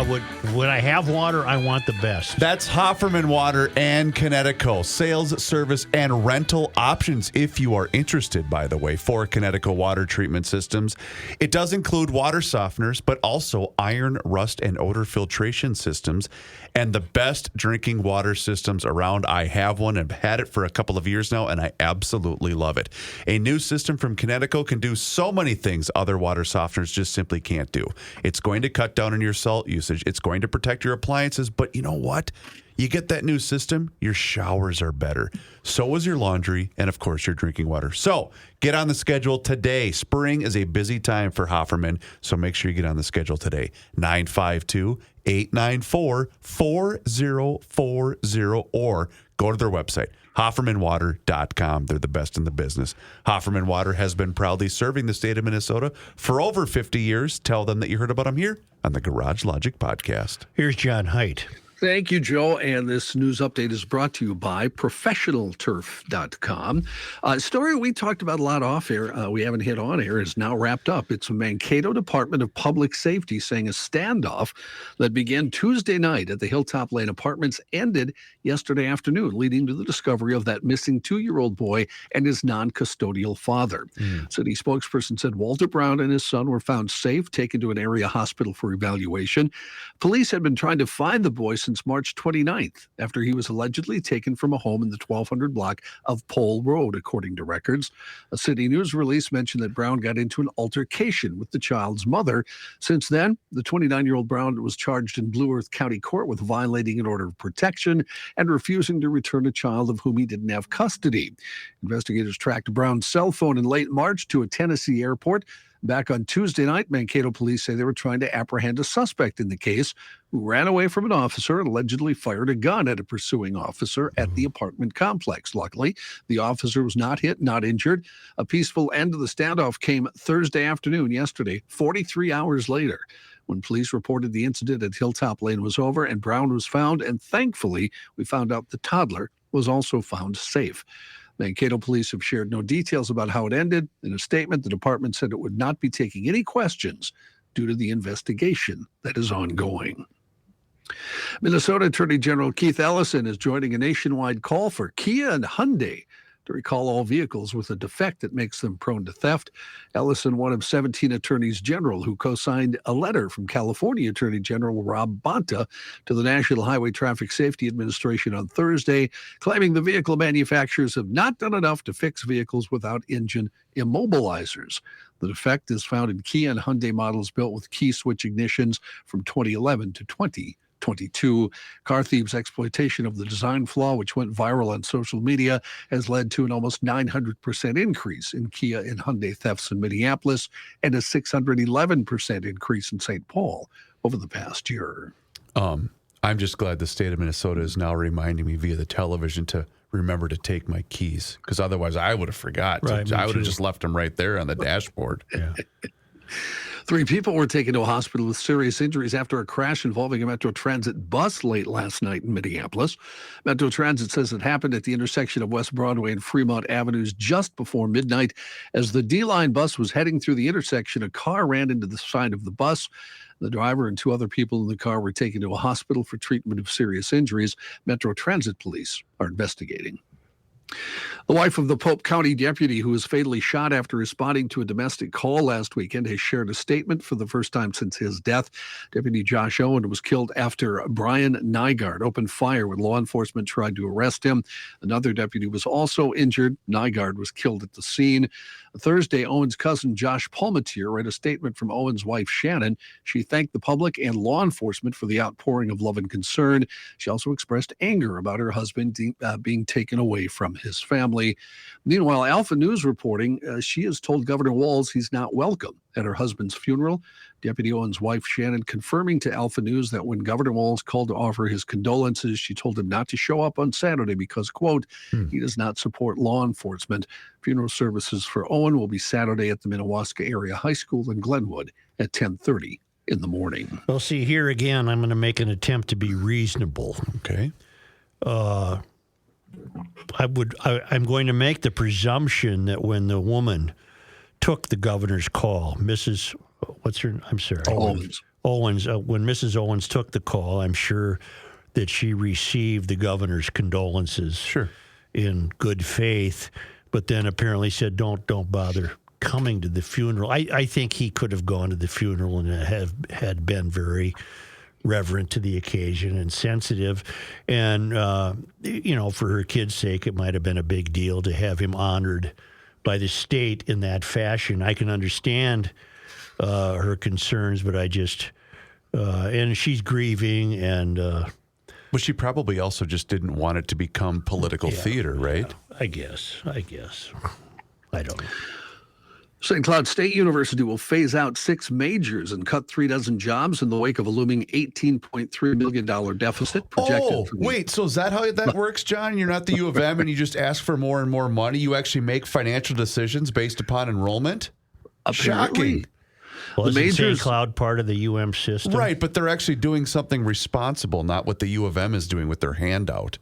When I have water, I want the best. That's Hofferman Water and Connecticut. Sales, service, and rental options if you are interested, by the way, for Connecticut water treatment systems. It does include water softeners, but also iron, rust, and odor filtration systems. And the best drinking water systems around. I have one and had it for a couple of years now, and I absolutely love it. A new system from Connecticut can do so many things other water softeners just simply can't do. It's going to cut down on your salt usage. It's going to protect your appliances. But you know what? You get that new system, your showers are better. So is your laundry and, of course, your drinking water. So get on the schedule today. Spring is a busy time for Hofferman, so make sure you get on the schedule today. 952-894-4040 or go to their website, HoffermanWater.com. They're the best in the business. Hofferman Water has been proudly serving the state of Minnesota for over 50 years. Tell them that you heard about them here on the Garage Logic podcast. Here's John Heidt. Thank you, Joe. And this news update is brought to you by ProfessionalTurf.com. A story we talked about a lot off air, we haven't hit on air, is now wrapped up. It's the Mankato Department of Public Safety saying a standoff that began Tuesday night at the Hilltop Lane Apartments ended yesterday afternoon, leading to the discovery of that missing 2-year-old boy and his non-custodial father. City spokesperson said Walter Brown and his son were found safe, taken to an area hospital for evaluation. Police had been trying to find the boy since March 29th, after he was allegedly taken from a home in the 1200 block of Pole Road, according to records. A city news release mentioned that Brown got into an altercation with the child's mother. Since then, the 29-year-old Brown was charged in Blue Earth County Court with violating an order of protection and refusing to return a child of whom he didn't have custody. Investigators tracked Brown's cell phone in late March to a Tennessee airport. Back on Tuesday night, Mankato police say they were trying to apprehend a suspect in the case who ran away from an officer and allegedly fired a gun at a pursuing officer at the apartment complex. Luckily, the officer was not hit, not injured. A peaceful end to the standoff came Thursday afternoon, yesterday, 43 hours later, when police reported the incident at Hilltop Lane was over and Brown was found. And thankfully, we found out the toddler was also found safe. Mankato police have shared no details about how it ended. In a statement, the department said it would not be taking any questions due to the investigation that is ongoing. Minnesota Attorney General Keith Ellison is joining a nationwide call for Kia and Hyundai to recall all vehicles with a defect that makes them prone to theft. Ellison, one of 17 attorneys general who co-signed a letter from California Attorney General Rob Bonta to the National Highway Traffic Safety Administration on Thursday, claiming the vehicle manufacturers have not done enough to fix vehicles without engine immobilizers. The defect is found in Kia and Hyundai models built with key switch ignitions from 2011 to 2022. Car thieves' exploitation of the design flaw, which went viral on social media, has led to an almost 900% increase in Kia and Hyundai thefts in Minneapolis and a 611% increase in St. Paul over the past year. I'm just glad the state of Minnesota is now reminding me via the television to remember to take my keys, because otherwise I would have forgot. Right, I would have just left them right there on the dashboard. Yeah. 3 people were taken to a hospital with serious injuries after a crash involving a Metro Transit bus late last night in Minneapolis. Metro Transit says it happened at the intersection of West Broadway and Fremont Avenues just before midnight. As the D-Line bus was heading through the intersection, a car ran into the side of the bus. The driver and 2 other people in the car were taken to a hospital for treatment of serious injuries. Metro Transit police are investigating. The wife of the Pope County deputy who was fatally shot after responding to a domestic call last weekend has shared a statement for the first time since his death. Deputy Josh Owen was killed after Brian Nygaard opened fire when law enforcement tried to arrest him. Another deputy was also injured. Nygaard was killed at the scene. Thursday, Owen's cousin Josh Palmatier read a statement from Owen's wife Shannon. She thanked the public and law enforcement for the outpouring of love and concern. She also expressed anger about her husband being taken away from his family. Meanwhile, Alpha News reporting she has told Governor Walz he's not welcome at her husband's funeral. Deputy Owen's wife Shannon confirming to Alpha News that when Governor Walz called to offer his condolences, she told him not to show up on Saturday because, quote, he does not support law enforcement. Funeral services for Owen will be Saturday at the Minnewaska Area High School in Glenwood at 10:30 in the morning. Well, see, here again, I'm going to make an attempt to be reasonable. Okay. I'm going to make the presumption that when the woman took the governor's call, Mrs. What's her? I'm sorry. Owens. When Mrs. Owens took the call, I'm sure that she received the governor's condolences in good faith, but then apparently said, don't bother coming to the funeral. I think he could have gone to the funeral and had been very reverent to the occasion and sensitive. And, for her kid's sake, it might have been a big deal to have him honored by the state in that fashion. I can understand her concerns, but I just, and she's grieving and... But she probably also just didn't want it to become political theater, right? Yeah, I guess. I don't know. St. Cloud State University will phase out 6 majors and cut 3 dozen jobs in the wake of a looming $18.3 million deficit projected. Oh, wait. So is that how that works, John? You're not the U of M and you just ask for more and more money? You actually make financial decisions based upon enrollment? Apparently. Shocking. Well, The isn't majors- St. Cloud part of the UM system? Right, but they're actually doing something responsible, not what the U of M is doing with their handout.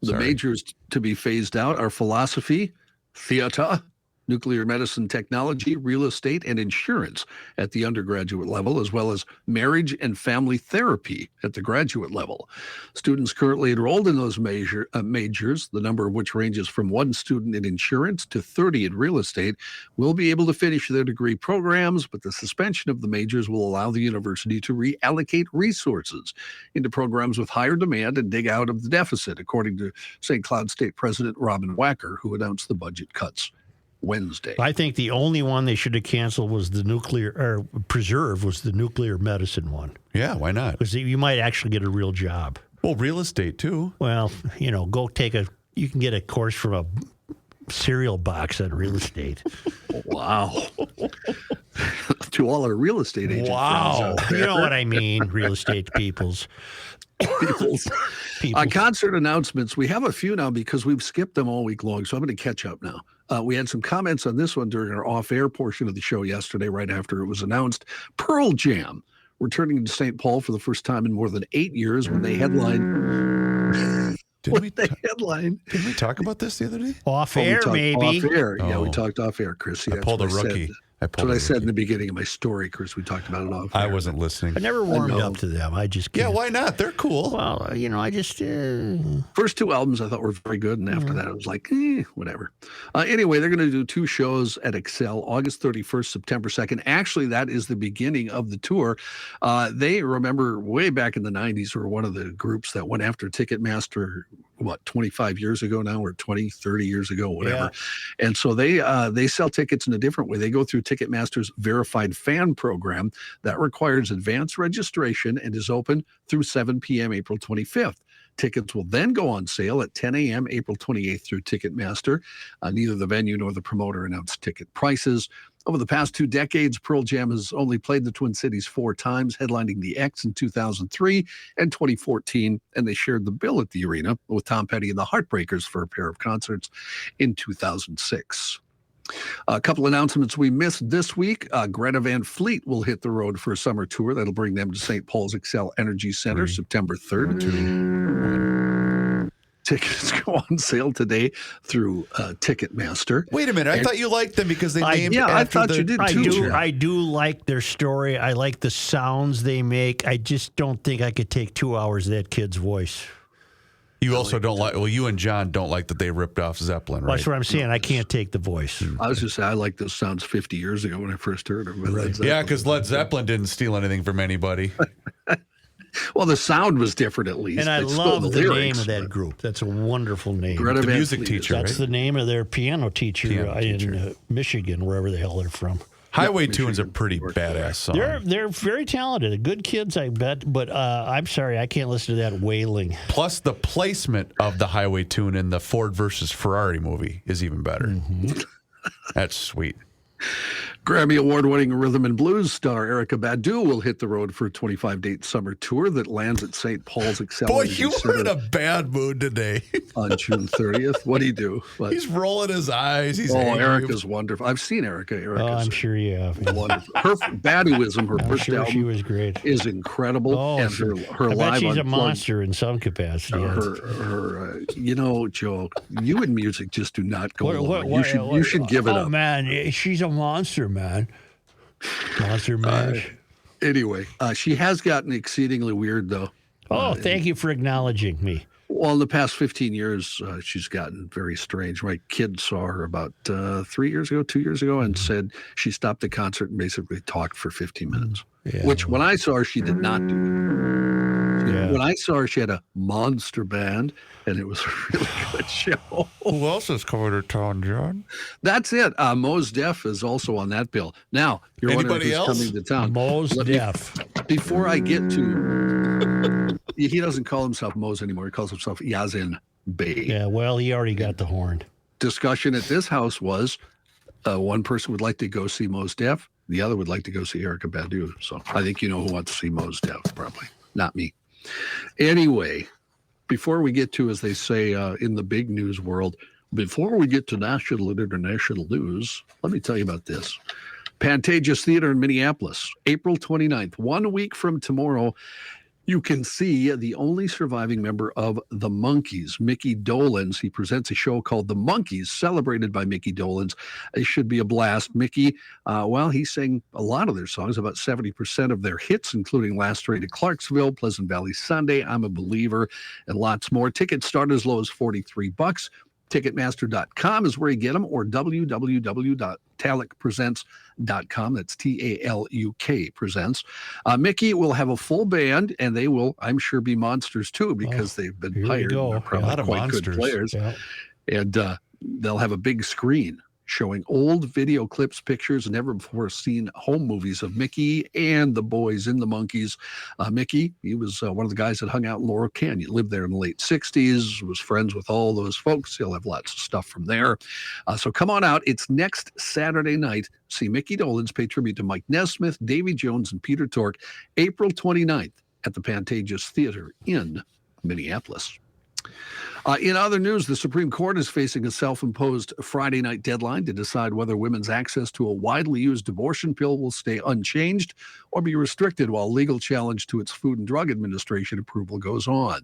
The majors to be phased out are philosophy, theater, nuclear medicine technology, real estate, and insurance at the undergraduate level, as well as marriage and family therapy at the graduate level. Students currently enrolled in those majors, the number of which ranges from 1 student in insurance to 30 in real estate, will be able to finish their degree programs, but the suspension of the majors will allow the university to reallocate resources into programs with higher demand and dig out of the deficit, according to St. Cloud State President Robin Wacker, who announced the budget cuts Wednesday. I think the only one they should have canceled was the preserve was the nuclear medicine one. Yeah, why not? Because you might actually get a real job. Well, real estate too. Well, go you can get a course from a cereal box on real estate. Wow. To all our real estate agents. Wow. You know what I mean, real estate peoples. Concert announcements. We have a few now because we've skipped them all week long, so I'm going to catch up now. We had some comments on this one during our off-air portion of the show yesterday, right after it was announced. Pearl Jam returning to St. Paul for the first time in more than 8 years when they headlined. Did we talk about this the other day? Off-air, maybe. Off-air. Yeah, we taled off-air, Chris. I pulled a rookie. That's what I said in the beginning of my story, Chris. We talked about it off. I wasn't listening. I never warmed up to them. I just can't. Yeah, why not? They're cool. Well, I just... First 2 albums I thought were very good, and after that it was like, whatever. Anyway, they're going to do 2 shows at Excel, August 31st, September 2nd. Actually, that is the beginning of the tour. They, remember, way back in the 90s, were one of the groups that went after Ticketmaster, 25 years ago now, or 20, 30 years ago, whatever. Yeah. And so they sell tickets in a different way. They go through Ticketmaster's verified fan program that requires advance registration and is open through 7 p.m. April 25th. Tickets will then go on sale at 10 a.m. April 28th through Ticketmaster. Neither the venue nor the promoter announced ticket prices. Over the past 2 decades, Pearl Jam has only played the Twin Cities 4 times, headlining the X in 2003 and 2014, and they shared the bill at the arena with Tom Petty and the Heartbreakers for a pair of concerts in 2006. A couple announcements we missed this week. Greta Van Fleet will hit the road for a summer tour that'll bring them to St. Paul's Excel Energy Center September 3rd. Tickets go on sale today through Ticketmaster. Wait a minute. I thought you liked them because they named I thought you did too. I do like their story. I like the sounds they make. I just don't think I could take 2 hours of that kid's voice. You also don't like, you and John don't like that they ripped off Zeppelin, right? Well, that's what I'm saying. I can't take the voice. I was just saying, I like those sounds 50 years ago when I first heard them. Right. Yeah, because Led Zeppelin didn't steal anything from anybody. Well, the sound was different at least. And I love the name of that group. That's a wonderful name. The music teacher, That's the name of their piano teacher in Michigan, wherever the hell they're from. Highway Tune's a pretty badass song. They're very talented. Good kids, I bet. But I'm sorry, I can't listen to that wailing. Plus, the placement of the Highway Tune in the Ford versus Ferrari movie is even better. Mm-hmm. That's sweet. Grammy Award-winning rhythm and blues star Erykah Badu will hit the road for a 25-date summer tour that lands at St. Paul's Excel. Boy, you were in a bad mood today. On June 30th. What do you do? He's rolling his eyes. He's angry. Erykah's wonderful. I've seen Erykah. I'm sure you have. Wonderful. Her Baduism, her first album, she was great. Is incredible. And her I live bet she's a unplugged, monster in some capacity. Joe, you and music just do not go along. You should give it up. Oh, man, she's a monster, man. Monster Mash. Anyway, she has gotten exceedingly weird, though. Oh, thank you for acknowledging me. Well, in the past 15 years, she's gotten very strange. My kid saw her about 2 years ago, and said she stopped the concert and basically talked for 15 minutes. Yeah. Which, when I saw her, she did not do. Yeah. When I saw her, she had a monster band, and it was a really good show. Who else is coming to town, John? That's it. Mos Def is also on that bill. Now, you're wondering who's coming to town. Mos Def. Before I get to... He doesn't call himself Mos anymore. He calls himself Yazin Bey. Yeah, well, he already got the horn. Discussion at this house was, One person would like to go see Mos Def. The other would like to go see Erykah Badu. So I think you know who wants to see Mos Def, probably. Not me. Anyway, before we get to, as they say in the big news world, before we get to national and international news, let me tell you about this. Pantages Theater in Minneapolis, April 29th, 1 week from tomorrow. You can see the only surviving member of the Monkees, Mickey Dolenz. He presents a show called The Monkees, celebrated by Mickey Dolenz. It should be a blast. Mickey, he sang a lot of their songs, about 70% of their hits, including Last Train to Clarksville, Pleasant Valley Sunday, I'm a Believer, and lots more. Tickets start as low as $43. Ticketmaster.com is where you get them, or www.talukpresents.com. That's TALUK presents. Mickey will have a full band, and they will, I'm sure, be monsters too, because they've been hired. They're probably quite good players. Yeah. And they'll have a big screen showing old video clips, pictures, and never before seen home movies of Mickey and the boys in the Monkees. Mickey, he was one of the guys that hung out in Laurel Canyon, lived there in the late 60s, was friends with all those folks. He'll have lots of stuff from there. So come on out. It's next Saturday night. See Mickey Dolenz pay tribute to Mike Nesmith, Davy Jones, and Peter Tork, April 29th at the Pantages Theater in Minneapolis. In other news, the Supreme Court is facing a self-imposed Friday night deadline to decide whether women's access to a widely used abortion pill will stay unchanged or be restricted while legal challenge to its Food and Drug Administration approval goes on.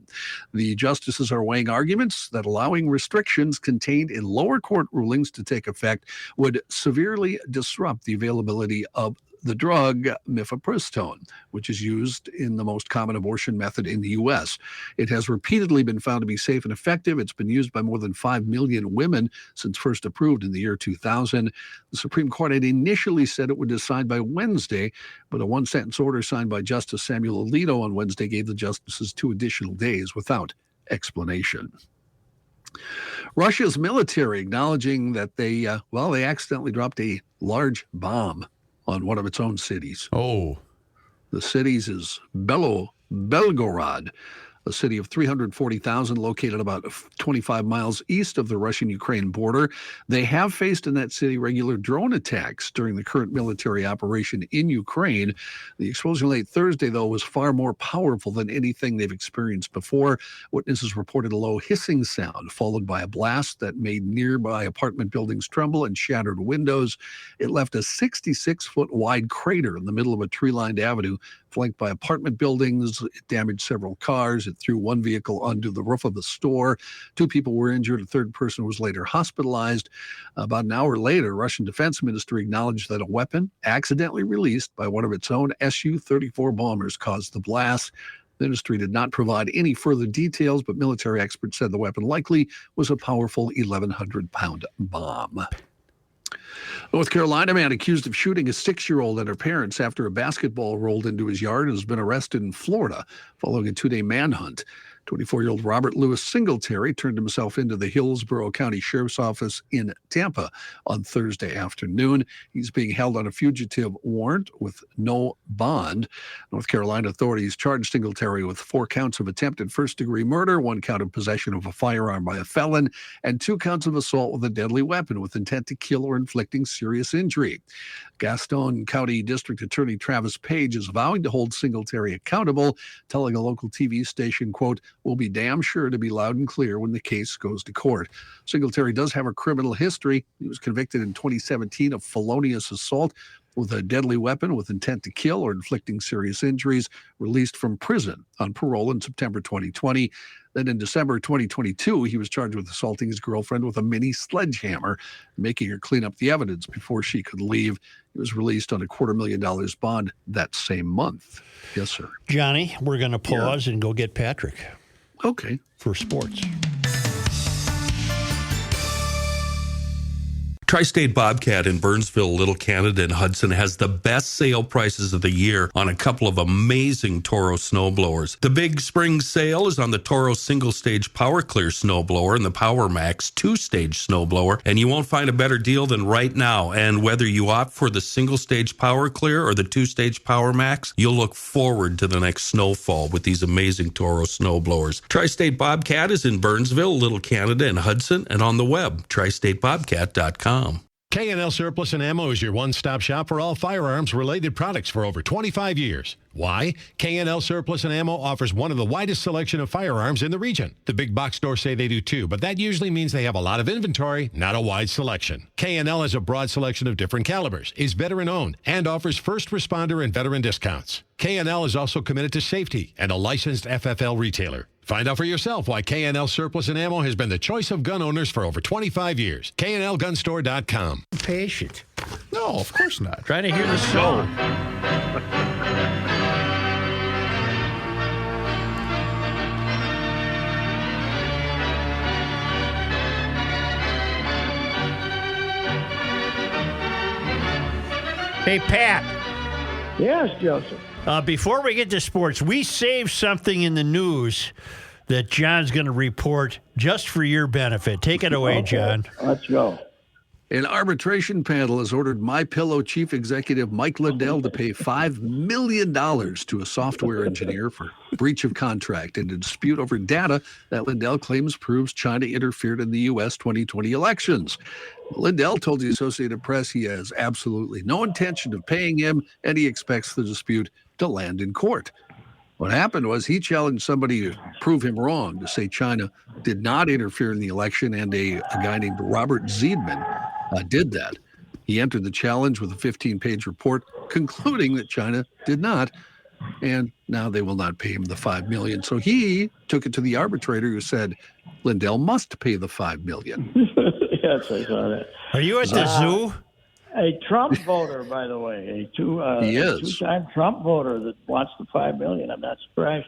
The justices are weighing arguments that allowing restrictions contained in lower court rulings to take effect would severely disrupt the availability of the drug mifepristone, which is used in the most common abortion method in the U.S. It has repeatedly been found to be safe and effective. It's been used by more than 5 million women since first approved in the year 2000. The Supreme Court had initially said it would decide by Wednesday, but a one-sentence order signed by Justice Samuel Alito on Wednesday gave the justices 2 additional days without explanation. Russia's military acknowledging that they accidentally dropped a large bomb on one of its own cities. Oh. The cities is Belgorod, a city of 340,000 located about 25 miles east of the Russian-Ukraine border. They have faced in that city regular drone attacks during the current military operation in Ukraine. The explosion late Thursday, though, was far more powerful than anything they've experienced before. Witnesses reported a low hissing sound, followed by a blast that made nearby apartment buildings tremble and shattered windows. It left a 66-foot wide crater in the middle of a tree-lined avenue, flanked by apartment buildings. It damaged several cars. It threw one vehicle onto the roof of the store. 2 people were injured. A third person was later hospitalized. About an hour later, Russian Defense Ministry acknowledged that a weapon accidentally released by one of its own Su-34 bombers caused the blast. The ministry did not provide any further details, but military experts said the weapon likely was a powerful 1,100-pound bomb. North Carolina man accused of shooting a 6-year-old and her parents after a basketball rolled into his yard has been arrested in Florida following a 2-day manhunt. 24-year-old Robert Louis Singletary turned himself into the Hillsborough County Sheriff's Office in Tampa on Thursday afternoon. He's being held on a fugitive warrant with no bond. North Carolina authorities charged Singletary with 4 counts of attempted first-degree murder, 1 count of possession of a firearm by a felon, and 2 counts of assault with a deadly weapon with intent to kill or inflicting serious injury. Gaston County District Attorney Travis Page is vowing to hold Singletary accountable, telling a local TV station, quote, "We'll be damn sure to be loud and clear when the case goes to court." Singletary does have a criminal history. He was convicted in 2017 of felonious assault with a deadly weapon with intent to kill or inflicting serious injuries, released from prison on parole in September 2020. Then in December 2022, he was charged with assaulting his girlfriend with a mini sledgehammer, making her clean up the evidence before she could leave. He was released on a $250,000 bond that same month. Yes, sir. Johnny, we're going to pause and go get Patrick. Okay. For sports. Tri-State Bobcat in Burnsville, Little Canada, and Hudson has the best sale prices of the year on a couple of amazing Toro snowblowers. The big spring sale is on the Toro single-stage Power Clear snowblower and the Power Max two-stage snowblower, and you won't find a better deal than right now. And whether you opt for the single-stage Power Clear or the two-stage Power Max, you'll look forward to the next snowfall with these amazing Toro snowblowers. Tri-State Bobcat is in Burnsville, Little Canada, and Hudson, and on the web, tristatebobcat.com. K&L Surplus and Ammo is your one-stop shop for all firearms-related products for over 25 years. Why? K&L Surplus and Ammo offers one of the widest selection of firearms in the region. The big box stores say they do too, but that usually means they have a lot of inventory, not a wide selection. K&L has a broad selection of different calibers, is veteran-owned, and offers first responder and veteran discounts. K&L is also committed to safety and a licensed FFL retailer. Find out for yourself why K&L Surplus and Ammo has been the choice of gun owners for over 25 years. KNLGunstore.com. Patient. No, of course not. Trying to hear the song. Hey, Pat. Yes, Joseph. Before we get to sports, we saved something in the news that John's going to report just for your benefit. Take it away, John. Let's go. An arbitration panel has ordered MyPillow chief executive Mike Lindell to pay $5 million to a software engineer for breach of contract in a dispute over data that Lindell claims proves China interfered in the U.S. 2020 elections. Lindell told the Associated Press he has absolutely no intention of paying him, and he expects the dispute to land in court. What happened was he challenged somebody to prove him wrong, to say China did not interfere in the election, and a guy named Robert Zeidman did that. He entered the challenge with a 15-page report concluding that China did not, and now they will not pay him the $5 million. So he took it to the arbitrator, who said Lindell must pay the $5 million. Yes, I saw that. Are you at the zoo? A Trump voter, by the way, a two-time Trump voter that wants the $5 million. I'm not surprised.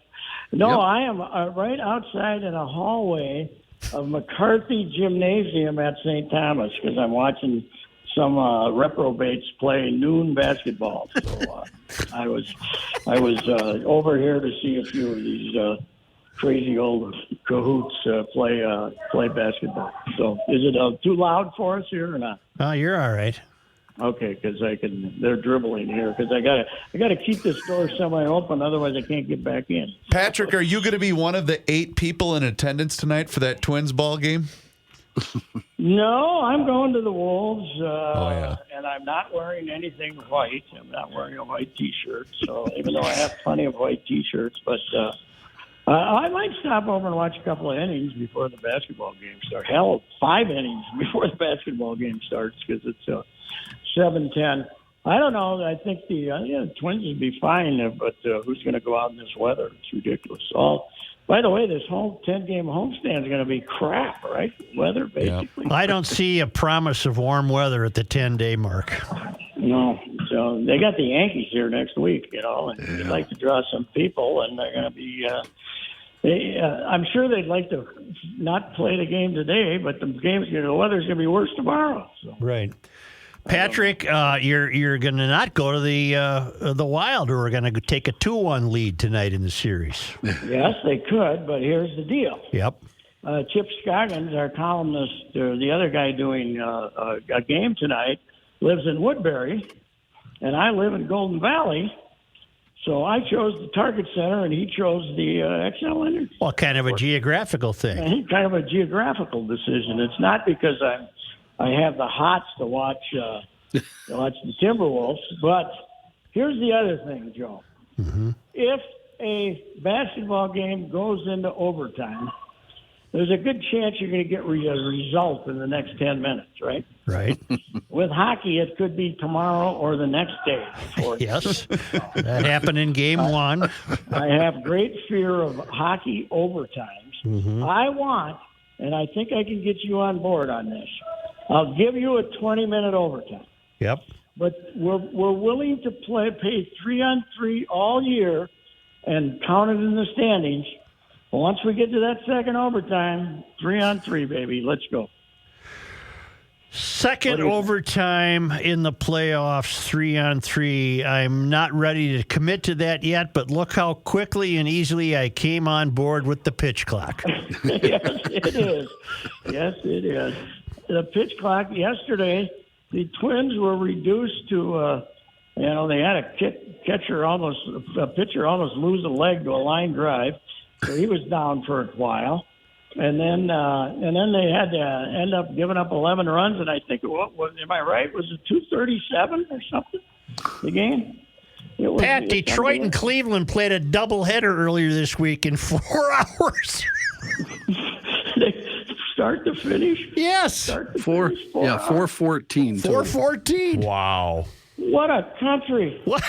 No, yep. I am right outside in a hallway of McCarthy Gymnasium at St. Thomas because I'm watching some reprobates play noon basketball. So I was over here to see a few of these crazy old cahoots play basketball. So is it too loud for us here or not? Oh, you're all right. Okay, because they're dribbling here because I gotta keep this door semi-open, otherwise I can't get back in. Patrick, are you going to be one of the 8 people in attendance tonight for that Twins ball game? No, I'm going to the Wolves, yeah. And I'm not wearing anything white. I'm not wearing a white T-shirt, so even though I have plenty of white T-shirts, but I might stop over and watch a couple of innings before the basketball game starts. Hell, 5 innings before the basketball game starts because it's 7:10. I don't know. I think the Twins would be fine, but who's going to go out in this weather? It's ridiculous. By the way, this whole 10-game homestand is going to be crap, right? Weather, basically. Yep. I don't see a promise of warm weather at the 10-day mark. No. So they got the Yankees here next week, and they'd like to draw some people, and they're going to be I'm sure they'd like to not play the game today, but the weather's going to be worse tomorrow. So. Right. Patrick, you're going to not go to the Wild, who are going to take a 2-1 lead tonight in the series. Yes, they could, but here's the deal. Yep. Chip Scoggins, our columnist, the other guy doing a game tonight, lives in Woodbury, and I live in Golden Valley. So I chose the Target Center, and he chose the XL Energy. Well, kind of a geographical thing. Kind of a geographical decision. It's not because I have the hots to watch the Timberwolves. But here's the other thing, Joe. Mm-hmm. If a basketball game goes into overtime, there's a good chance you're going to get a result in the next 10 minutes, right? Right. With hockey, it could be tomorrow or the next day. Yes. That happened in Game 1. I have great fear of hockey overtimes. Mm-hmm. I want, and I think I can get you on board on this, I'll give you a 20-minute overtime. Yep. But we're willing to pay 3-on-3 all year and count it in the standings. Once we get to that second overtime, 3-on-3, baby. Let's go. Second overtime in the playoffs, 3-on-3. I'm not ready to commit to that yet, but look how quickly and easily I came on board with the pitch clock. Yes, it is. Yes, it is. The pitch clock yesterday, the Twins were reduced to, they had a pitcher almost lose a leg to a line drive. So he was down for a while. And then they had to end up giving up 11 runs, and I think am I right? Was it 237 or something? The game. Pat, Detroit and Cleveland played a doubleheader earlier this week in 4 hours. Start to finish? Yes. 4:14. 4:14. Wow. What a country. What?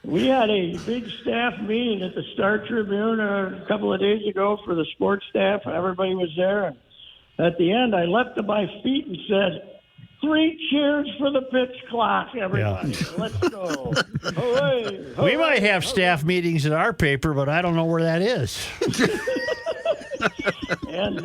We had a big staff meeting at the Star Tribune a couple of days ago for the sports staff. Everybody was there. And at the end, I leapt to my feet and said, 3 cheers for the pitch clock, everybody. Yeah. Let's go. Hooray, hooray, we might have staff meetings at our paper, but I don't know where that is. And,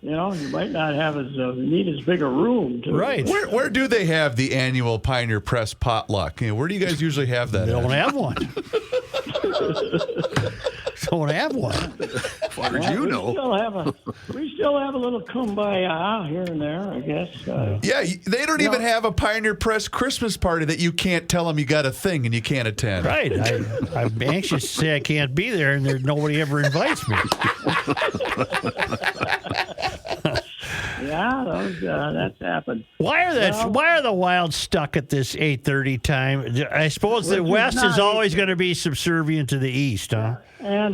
you might not have need as big a room. Right. Where do they have the annual Pioneer Press potluck? Where do you guys usually have that? They don't have one. Don't have one. As far as you know. We still have a little kumbaya here and there, I guess. Yeah, they don't even have a Pioneer Press Christmas party that you can't tell them you got a thing and you can't attend. Right. I'm anxious to say I can't be there, and nobody ever invites me. Yeah, that's happened. Why are the Wild stuck at this 8:30 time? I suppose the West is always going to be subservient to the East, huh? And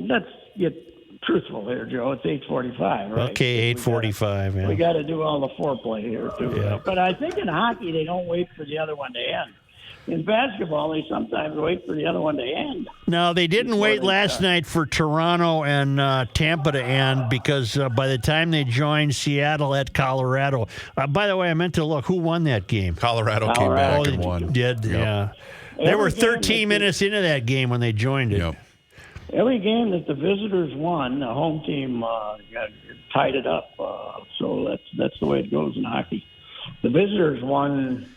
let's get truthful here, Joe. It's 8:45, right? Okay, 8:45. Yeah. We got to do all the foreplay here too. Yeah. But I think in hockey they don't wait for the other one to end. In basketball, they sometimes wait for the other one to end. No, they didn't wait last night for Toronto and Tampa to end because by the time they joined Seattle at Colorado. By the way, I meant to look. Who won that game? Colorado came back and won. Did, yeah. They were 13 minutes into that game when they joined it. Yep. Every game that the visitors won, the home team tied it up. So that's the way it goes in hockey. The visitors won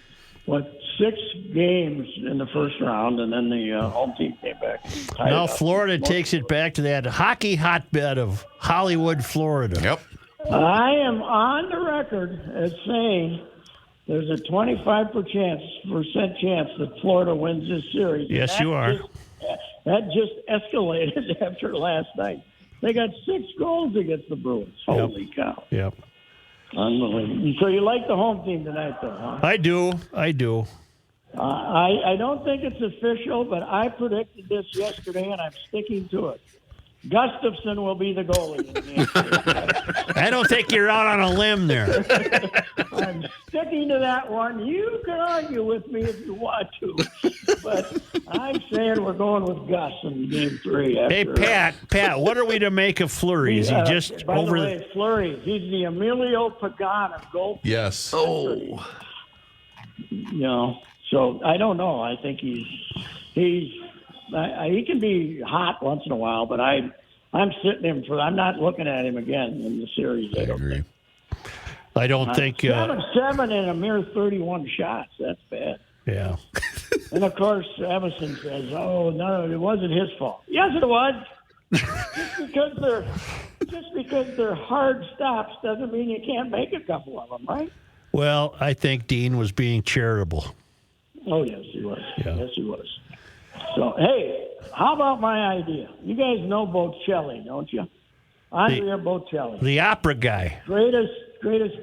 6 games in the first round, and then the home team came back. Now Florida takes it back to that hockey hotbed of Hollywood, Florida. Yep. I am on the record as saying there's a 25% chance that Florida wins this series. Yes, you are. That just escalated after last night. They got 6 goals against the Bruins. Holy cow. Yep. Unbelievable. So you like the home team tonight, though, huh? I do. I don't think it's official, but I predicted this yesterday, and I'm sticking to it. Gustafson will be the goalie. I don't think you're out on a limb there. I'm sticking to that one. You can argue with me if you want to, but I'm saying we're going with Gus in Game 3. Hey, Pat, what are we to make of Fleury? Is he just by over the way, Fleury, he's the Emilio Pagan of goal. Yes. So I don't know. I think he can be hot once in a while, but I'm sitting him I'm not looking at him again in the series. I don't agree. think. I don't think 7 in a mere 31 shots. That's bad. Yeah. And of course, Emerson says, "Oh no, it wasn't his fault." Yes, it was. Just because they're hard stops doesn't mean you can't make a couple of them, right? Well, I think Dean was being charitable. Oh yes, he was. Yeah. Yes, he was. So hey, how about my idea? You guys know Bocelli, don't you? Andrea Bocelli, the opera guy, greatest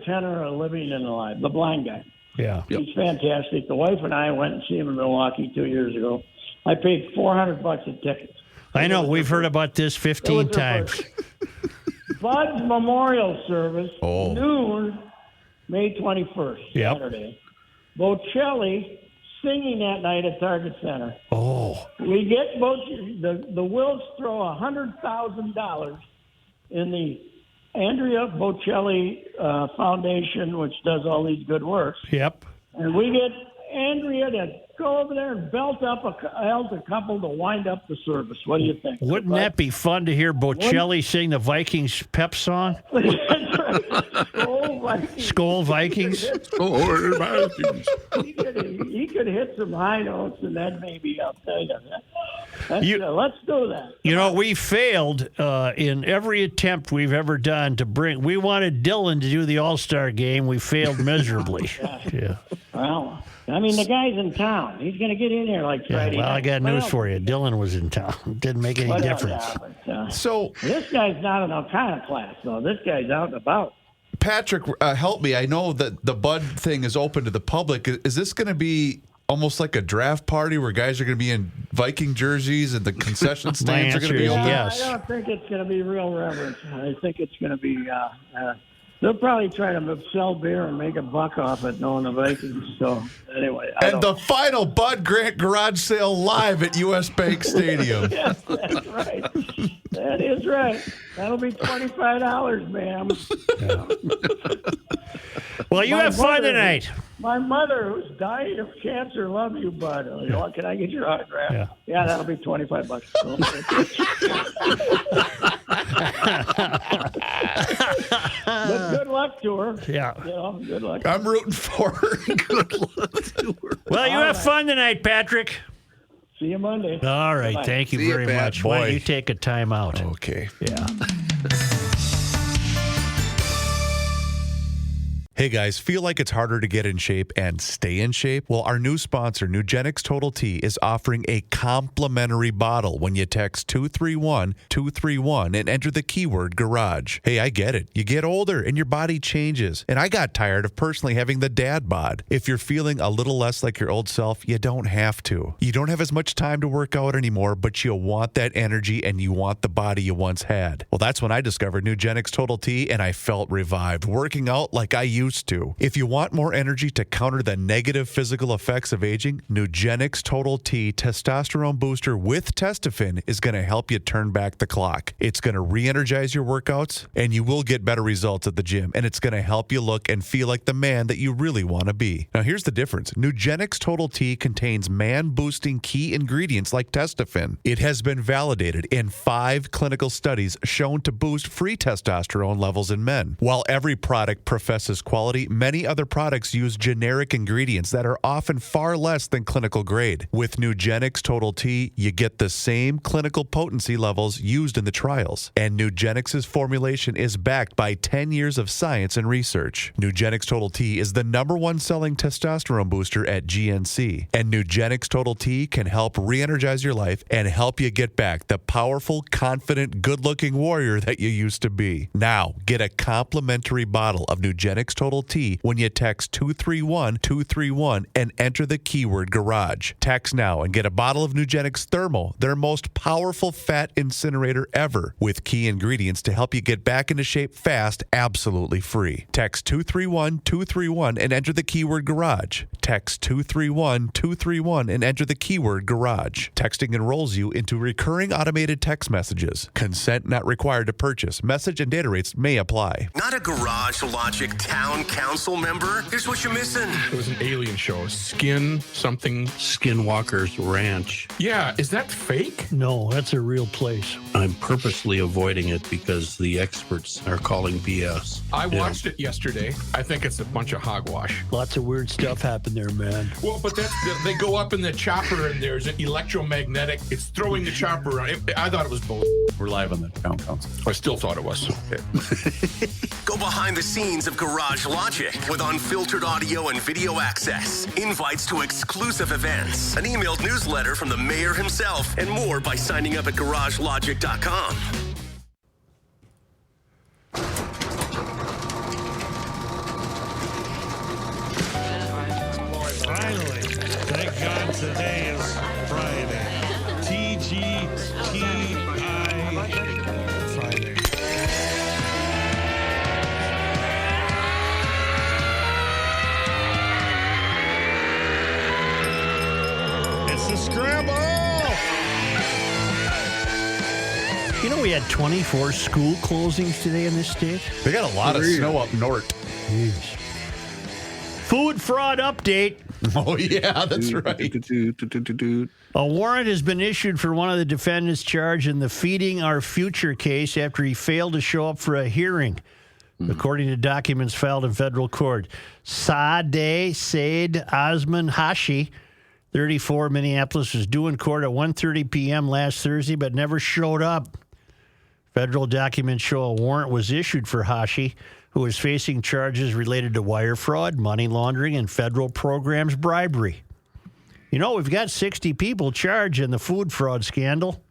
tenor living and alive, the blind guy. Yeah, he's fantastic. The wife and I went and see him in Milwaukee 2 years ago. I paid $400 a ticket. I know. We've heard about this 15 times. Bud's memorial service, noon, May 21st, Saturday. Bocelli singing that night at Target Center. Oh. We get the Wills throw $100,000 in the Andrea Bocelli Foundation, which does all these good works. Yep. And we get Andrea to go over there and belt up a couple to wind up the service. What do you think? Wouldn't that be fun to hear Bocelli sing the Vikings pep song? Skol Vikings. Skol Vikings. Skol Vikings. he could hit some high notes, and then maybe I'll tell you that. Let's do that. You know, we failed in every attempt we've ever done to bring. We wanted Dylan to do the All-Star game. We failed miserably. Yeah. Well, I mean, the guy's in town. He's going to get in here like Friday. Well, I got news for you. Dylan was in town. Didn't make any difference. So this guy's not in iconoclast, though. This guy's out and about. Patrick, help me. I know that the Bud thing is open to the public. Is this going to be almost like a draft party where guys are going to be in Viking jerseys and the concession stands are going to be open? Yes. I don't think it's going to be real reverence. I think it's going to be. They'll probably try to sell beer and make a buck off it, knowing the Vikings. So anyway, the final Bud Grant garage sale live at U.S. Bank Stadium. Yes, that's right. That is right. That'll be $25, ma'am. Yeah. Well, you have fun tonight. My mother, who's dying of cancer, love you, Bud. Can I get your autograph? Yeah, that'll be $25. But good luck to her. Yeah. Good luck. I'm rooting for her. Good luck to her. Well, you have fun tonight, Patrick. See you Monday. All right. Bye-bye. Thank you very much. Why don't you take a time out? Okay. Yeah. Hey guys, feel like it's harder to get in shape and stay in shape? Well, our new sponsor, Nugenix Total T, is offering a complimentary bottle when you text 231-231 and enter the keyword garage. Hey, I get it. You get older and your body changes. And I got tired of personally having the dad bod. If you're feeling a little less like your old self, you don't have to. You don't have as much time to work out anymore, but you want that energy and you want the body you once had. Well, that's when I discovered Nugenix Total T and I felt revived, working out like I used to. If you want more energy to counter the negative physical effects of aging, Nugenix Total T Testosterone Booster with Testofen is going to help you turn back the clock. It's going to re-energize your workouts, and you will get better results at the gym, and it's going to help you look and feel like the man that you really want to be. Now, here's the difference. Nugenix Total T contains man-boosting key ingredients like Testofen. It has been validated in 5 clinical studies shown to boost free testosterone levels in men. While every product professes quality, many other products use generic ingredients that are often far less than clinical grade. With Nugenix Total T, you get the same clinical potency levels used in the trials. And Nugenix's formulation is backed by 10 years of science and research. Nugenix Total T is the #1 selling testosterone booster at GNC. And Nugenix Total T can help re-energize your life and help you get back the powerful, confident, good-looking warrior that you used to be. Now, get a complimentary bottle of Nugenix Total T when you text 231-231 and enter the keyword garage. Text now and get a bottle of Nugenix Thermal, their most powerful fat incinerator ever, with key ingredients to help you get back into shape fast, absolutely free. Text 231-231 and enter the keyword garage. Text 231-231 and enter the keyword garage. Texting enrolls you into recurring automated text messages. Consent not required to purchase. Message and data rates may apply. Not a Garage Logic town council member? Here's what you're missing. It was an alien show. Skinwalker's Ranch. Yeah, is that fake? No, that's a real place. I'm purposely avoiding it because the experts are calling BS. I watched it yesterday. I think it's a bunch of hogwash. Lots of weird stuff happened there, man. Well, but they go up in the chopper and there's an electromagnetic. It's throwing the chopper around. I thought it was bull. We're live on the town council. I still thought it was. Okay. Go behind the scenes of Garage Logic with unfiltered audio and video access, invites to exclusive events, an emailed newsletter from the mayor himself, and more by signing up at garagelogic.com. Finally, thank God today is Friday. TGTI Friday. It's the scramble! You know, we had 24 school closings today in this state. They got a lot of snow up north. Jeez. Food fraud update. Oh, yeah, that's right. A warrant has been issued for one of the defendants charged in the Feeding Our Future case after he failed to show up for a hearing. According to documents filed in federal court, Saad Osman Hashi, 34, Minneapolis, was due in court at 1:30 p.m. last Thursday, but never showed up. Federal documents show a warrant was issued for Hashi, who is facing charges related to wire fraud, money laundering, and federal programs bribery. You know, we've got 60 people charged in the food fraud scandal,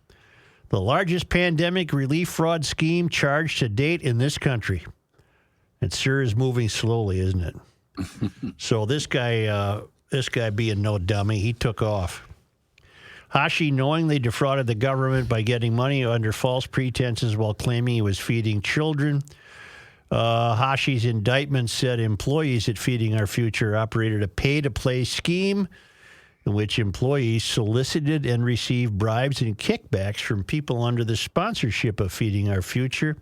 the largest pandemic relief fraud scheme charged to date in this country. It sure is moving slowly, isn't it? So this guy being no dummy, he took off. Hashi knowingly defrauded the government by getting money under false pretenses while claiming he was feeding children. Hashi's indictment said employees at Feeding Our Future operated a pay-to-play scheme in which employees solicited and received bribes and kickbacks from people under the sponsorship of Feeding Our Future.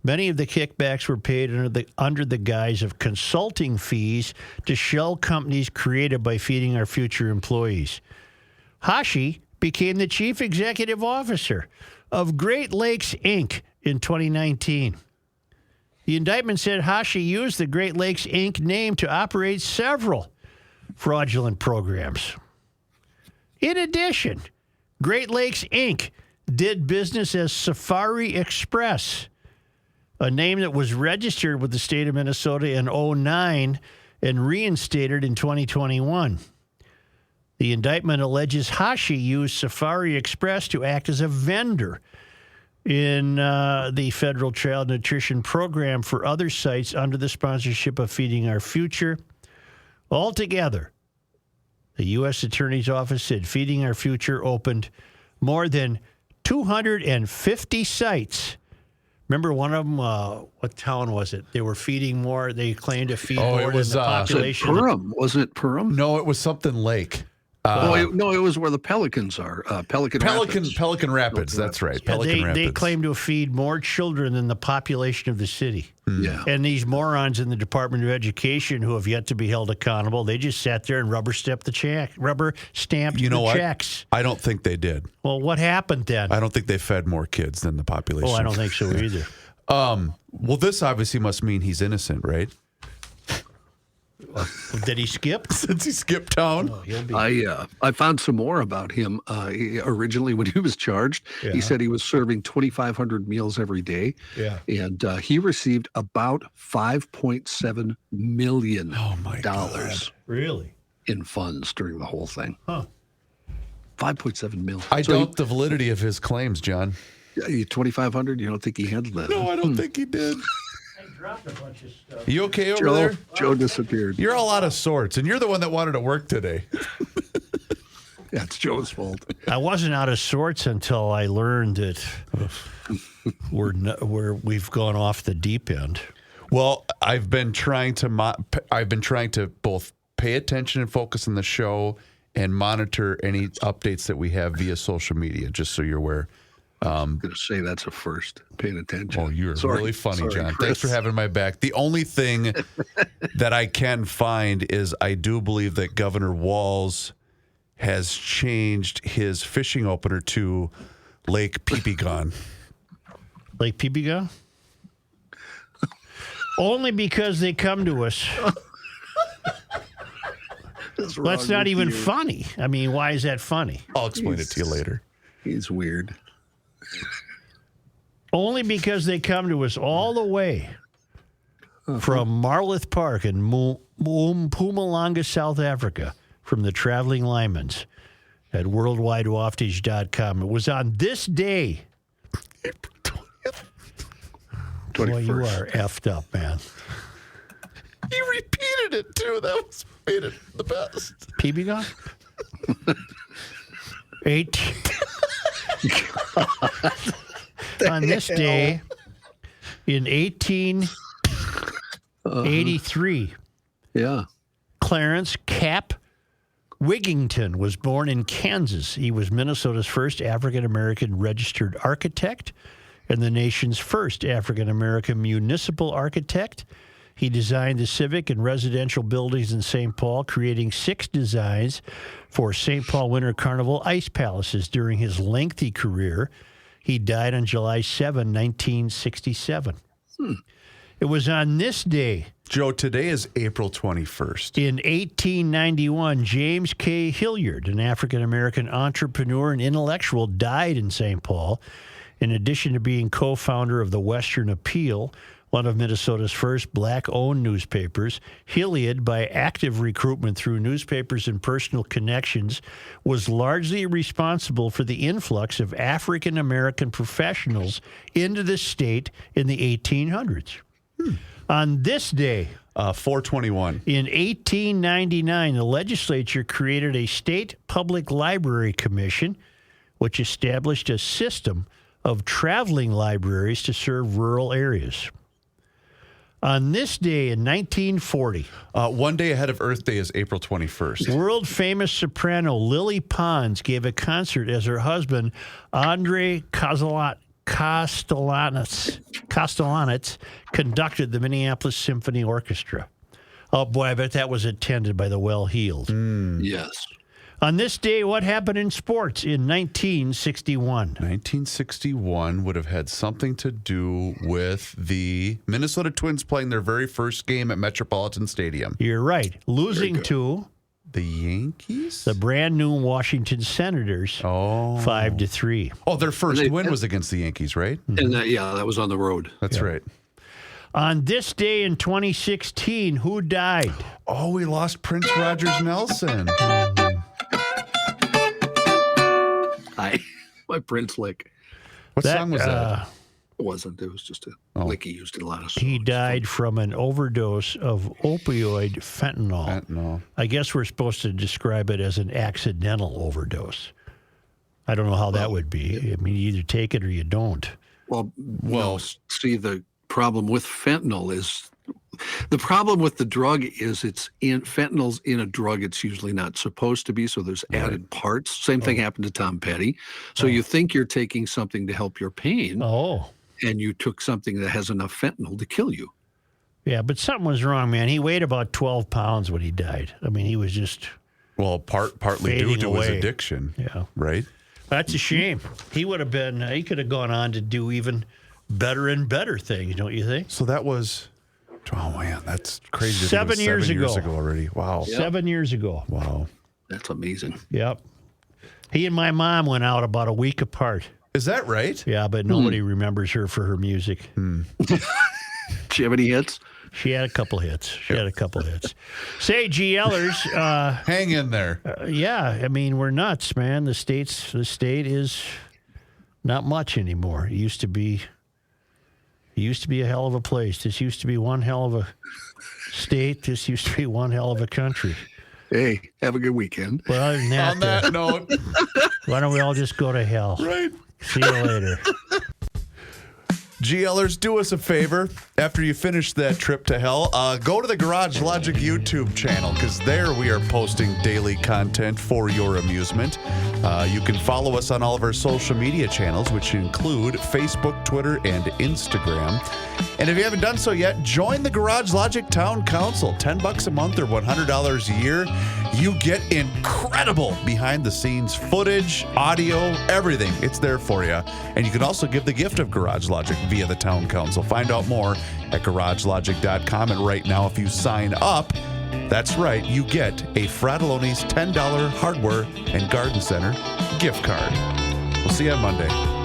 Many of the kickbacks were paid under the guise of consulting fees to shell companies created by Feeding Our Future employees. Hashi became the chief executive officer of Great Lakes, Inc. in 2019. The indictment said Hashi used the Great Lakes, Inc. name to operate several fraudulent programs. In addition, Great Lakes, Inc. did business as Safari Express, a name that was registered with the state of Minnesota in 2009 and reinstated in 2021. The indictment alleges Hashi used Safari Express to act as a vendor in the federal child nutrition program for other sites under the sponsorship of Feeding Our Future. Altogether, the U.S. Attorney's Office said Feeding Our Future opened more than 250 sites. Remember one of them, what town was it? They were feeding more. They claimed to feed more than the population. Was it Purim? No, it was something Lake. It was where the Pelicans are. Pelican Rapids. That's right. Rapids. They claim to feed more children than the population of the city. Yeah. And these morons in the Department of Education who have yet to be held accountable, they just sat there and rubber stamped the checks. I don't think they did. Well, what happened then? I don't think they fed more kids than the population. Oh, I don't think so either. Well, this obviously must mean he's innocent, right? Did he skip? Since he skipped town? I found some more about him. Originally, when he was charged, he said he was serving 2,500 meals every day. Yeah. And he received about $5.7 million really in funds during the whole thing. Huh. 5.7 million. I doubt the validity of his claims, John. 2,500? You don't think he handled that? No, I don't think he did. Dropped a bunch of stuff. You okay over there? Joe disappeared. You're all out of sorts, and you're the one that wanted to work today. Yeah, it's Joe's fault. I wasn't out of sorts until I learned that we've gone off the deep end. Well, I've been trying to both pay attention and focus on the show and monitor any updates that we have via social media, just so you're aware. I'm going to say that's a first, paying attention. Oh, you're really funny, John. Chris. Thanks for having my back. The only thing that I can find is I do believe that Governor Walz has changed his fishing opener to Lake Peepegon. Lake Peepegon? Only because they come to us. That's not even funny. I mean, why is that funny? I'll explain it to you later. He's weird. Only because they come to us all the way from Marloth Park in Mpumalanga, South Africa, from the Traveling Lymans at worldwidewaftage.com. It was on this day. Boy, you are effed up, man. You repeated it, too. That made it the best. Peepegon? 18. On this day, in 1883, Clarence Cap Wigington was born in Kansas. He was Minnesota's first African-American registered architect and the nation's first African-American municipal architect. He designed the civic and residential buildings in St. Paul, creating 6 designs for St. Paul Winter Carnival ice palaces during his lengthy career. He died on July 7, 1967. It was on this day. Joe, today is April 21st. In 1891, James K. Hilliard, an African-American entrepreneur and intellectual, died in St. Paul. In addition to being co-founder of the Western Appeal, one of Minnesota's first black-owned newspapers, Hilliard, by active recruitment through newspapers and personal connections, was largely responsible for the influx of African-American professionals into the state in the 1800s. On this day, 421. In 1899, the legislature created a state public library commission, which established a system of traveling libraries to serve rural areas. On this day in 1940, one day ahead of Earth Day is April 21st. World-famous soprano Lily Pons gave a concert as her husband, Andre Castellanets, conducted the Minneapolis Symphony Orchestra. Oh, boy, I bet that was attended by the well-heeled. Yes. On this day, what happened in sports in 1961? 1961 would have had something to do with the Minnesota Twins playing their very first game at Metropolitan Stadium. You're right. Losing to the Yankees? The brand new Washington Senators, 5-3. Oh, their first win was against the Yankees, right? And that was on the road. That's right. On this day in 2016, who died? Oh, we lost Prince Rogers Nelson. My Prince lick. What song was that? It wasn't. It was just a lick he used in a lot of songs. He died from an overdose of opioid fentanyl. I guess we're supposed to describe it as an accidental overdose. I don't know how that would be. I mean, you either take it or you don't. Well, see, the problem with fentanyl is... The problem with the drug is fentanyl's in a drug it's usually not supposed to be, so there's added parts. Same thing happened to Tom Petty. So you think you're taking something to help your pain, and you took something that has enough fentanyl to kill you. Yeah, but something was wrong, man. He weighed about 12 pounds when he died. I mean, he was just partly due to his addiction. Yeah. Right? That's a shame. He would have been, he could have gone on to do even better and better things, don't you think? So that was... Oh, man, that's crazy. 7 years ago already. Wow. 7 years ago. Wow. That's amazing. Yep. He and my mom went out about a week apart. Is that right? Yeah, but nobody remembers her for her music. Did she have any hits? She had a couple hits. Say, GLers. Hang in there. Yeah, I mean, we're nuts, man. The state is not much anymore. It used to be a hell of a place. This used to be one hell of a state. This used to be one hell of a country. Hey, have a good weekend. Well, other than that, on that note, why don't we all just go to hell? Right. See you later. GLers, do us a favor. After you finish that trip to hell, go to the Garage Logic YouTube channel, because there we are posting daily content for your amusement. You can follow us on all of our social media channels, which include Facebook, Twitter, and Instagram. And if you haven't done so yet, join the Garage Logic Town Council. $10 a month or $100 a year. You get incredible behind-the-scenes footage, audio, everything. It's there for you. And you can also give the gift of Garage Logic via the Town Council. Find out more at garagelogic.com. And right now, if you sign up, that's right, you get a Fratelloni's $10 hardware and garden center gift card. We'll see you on Monday.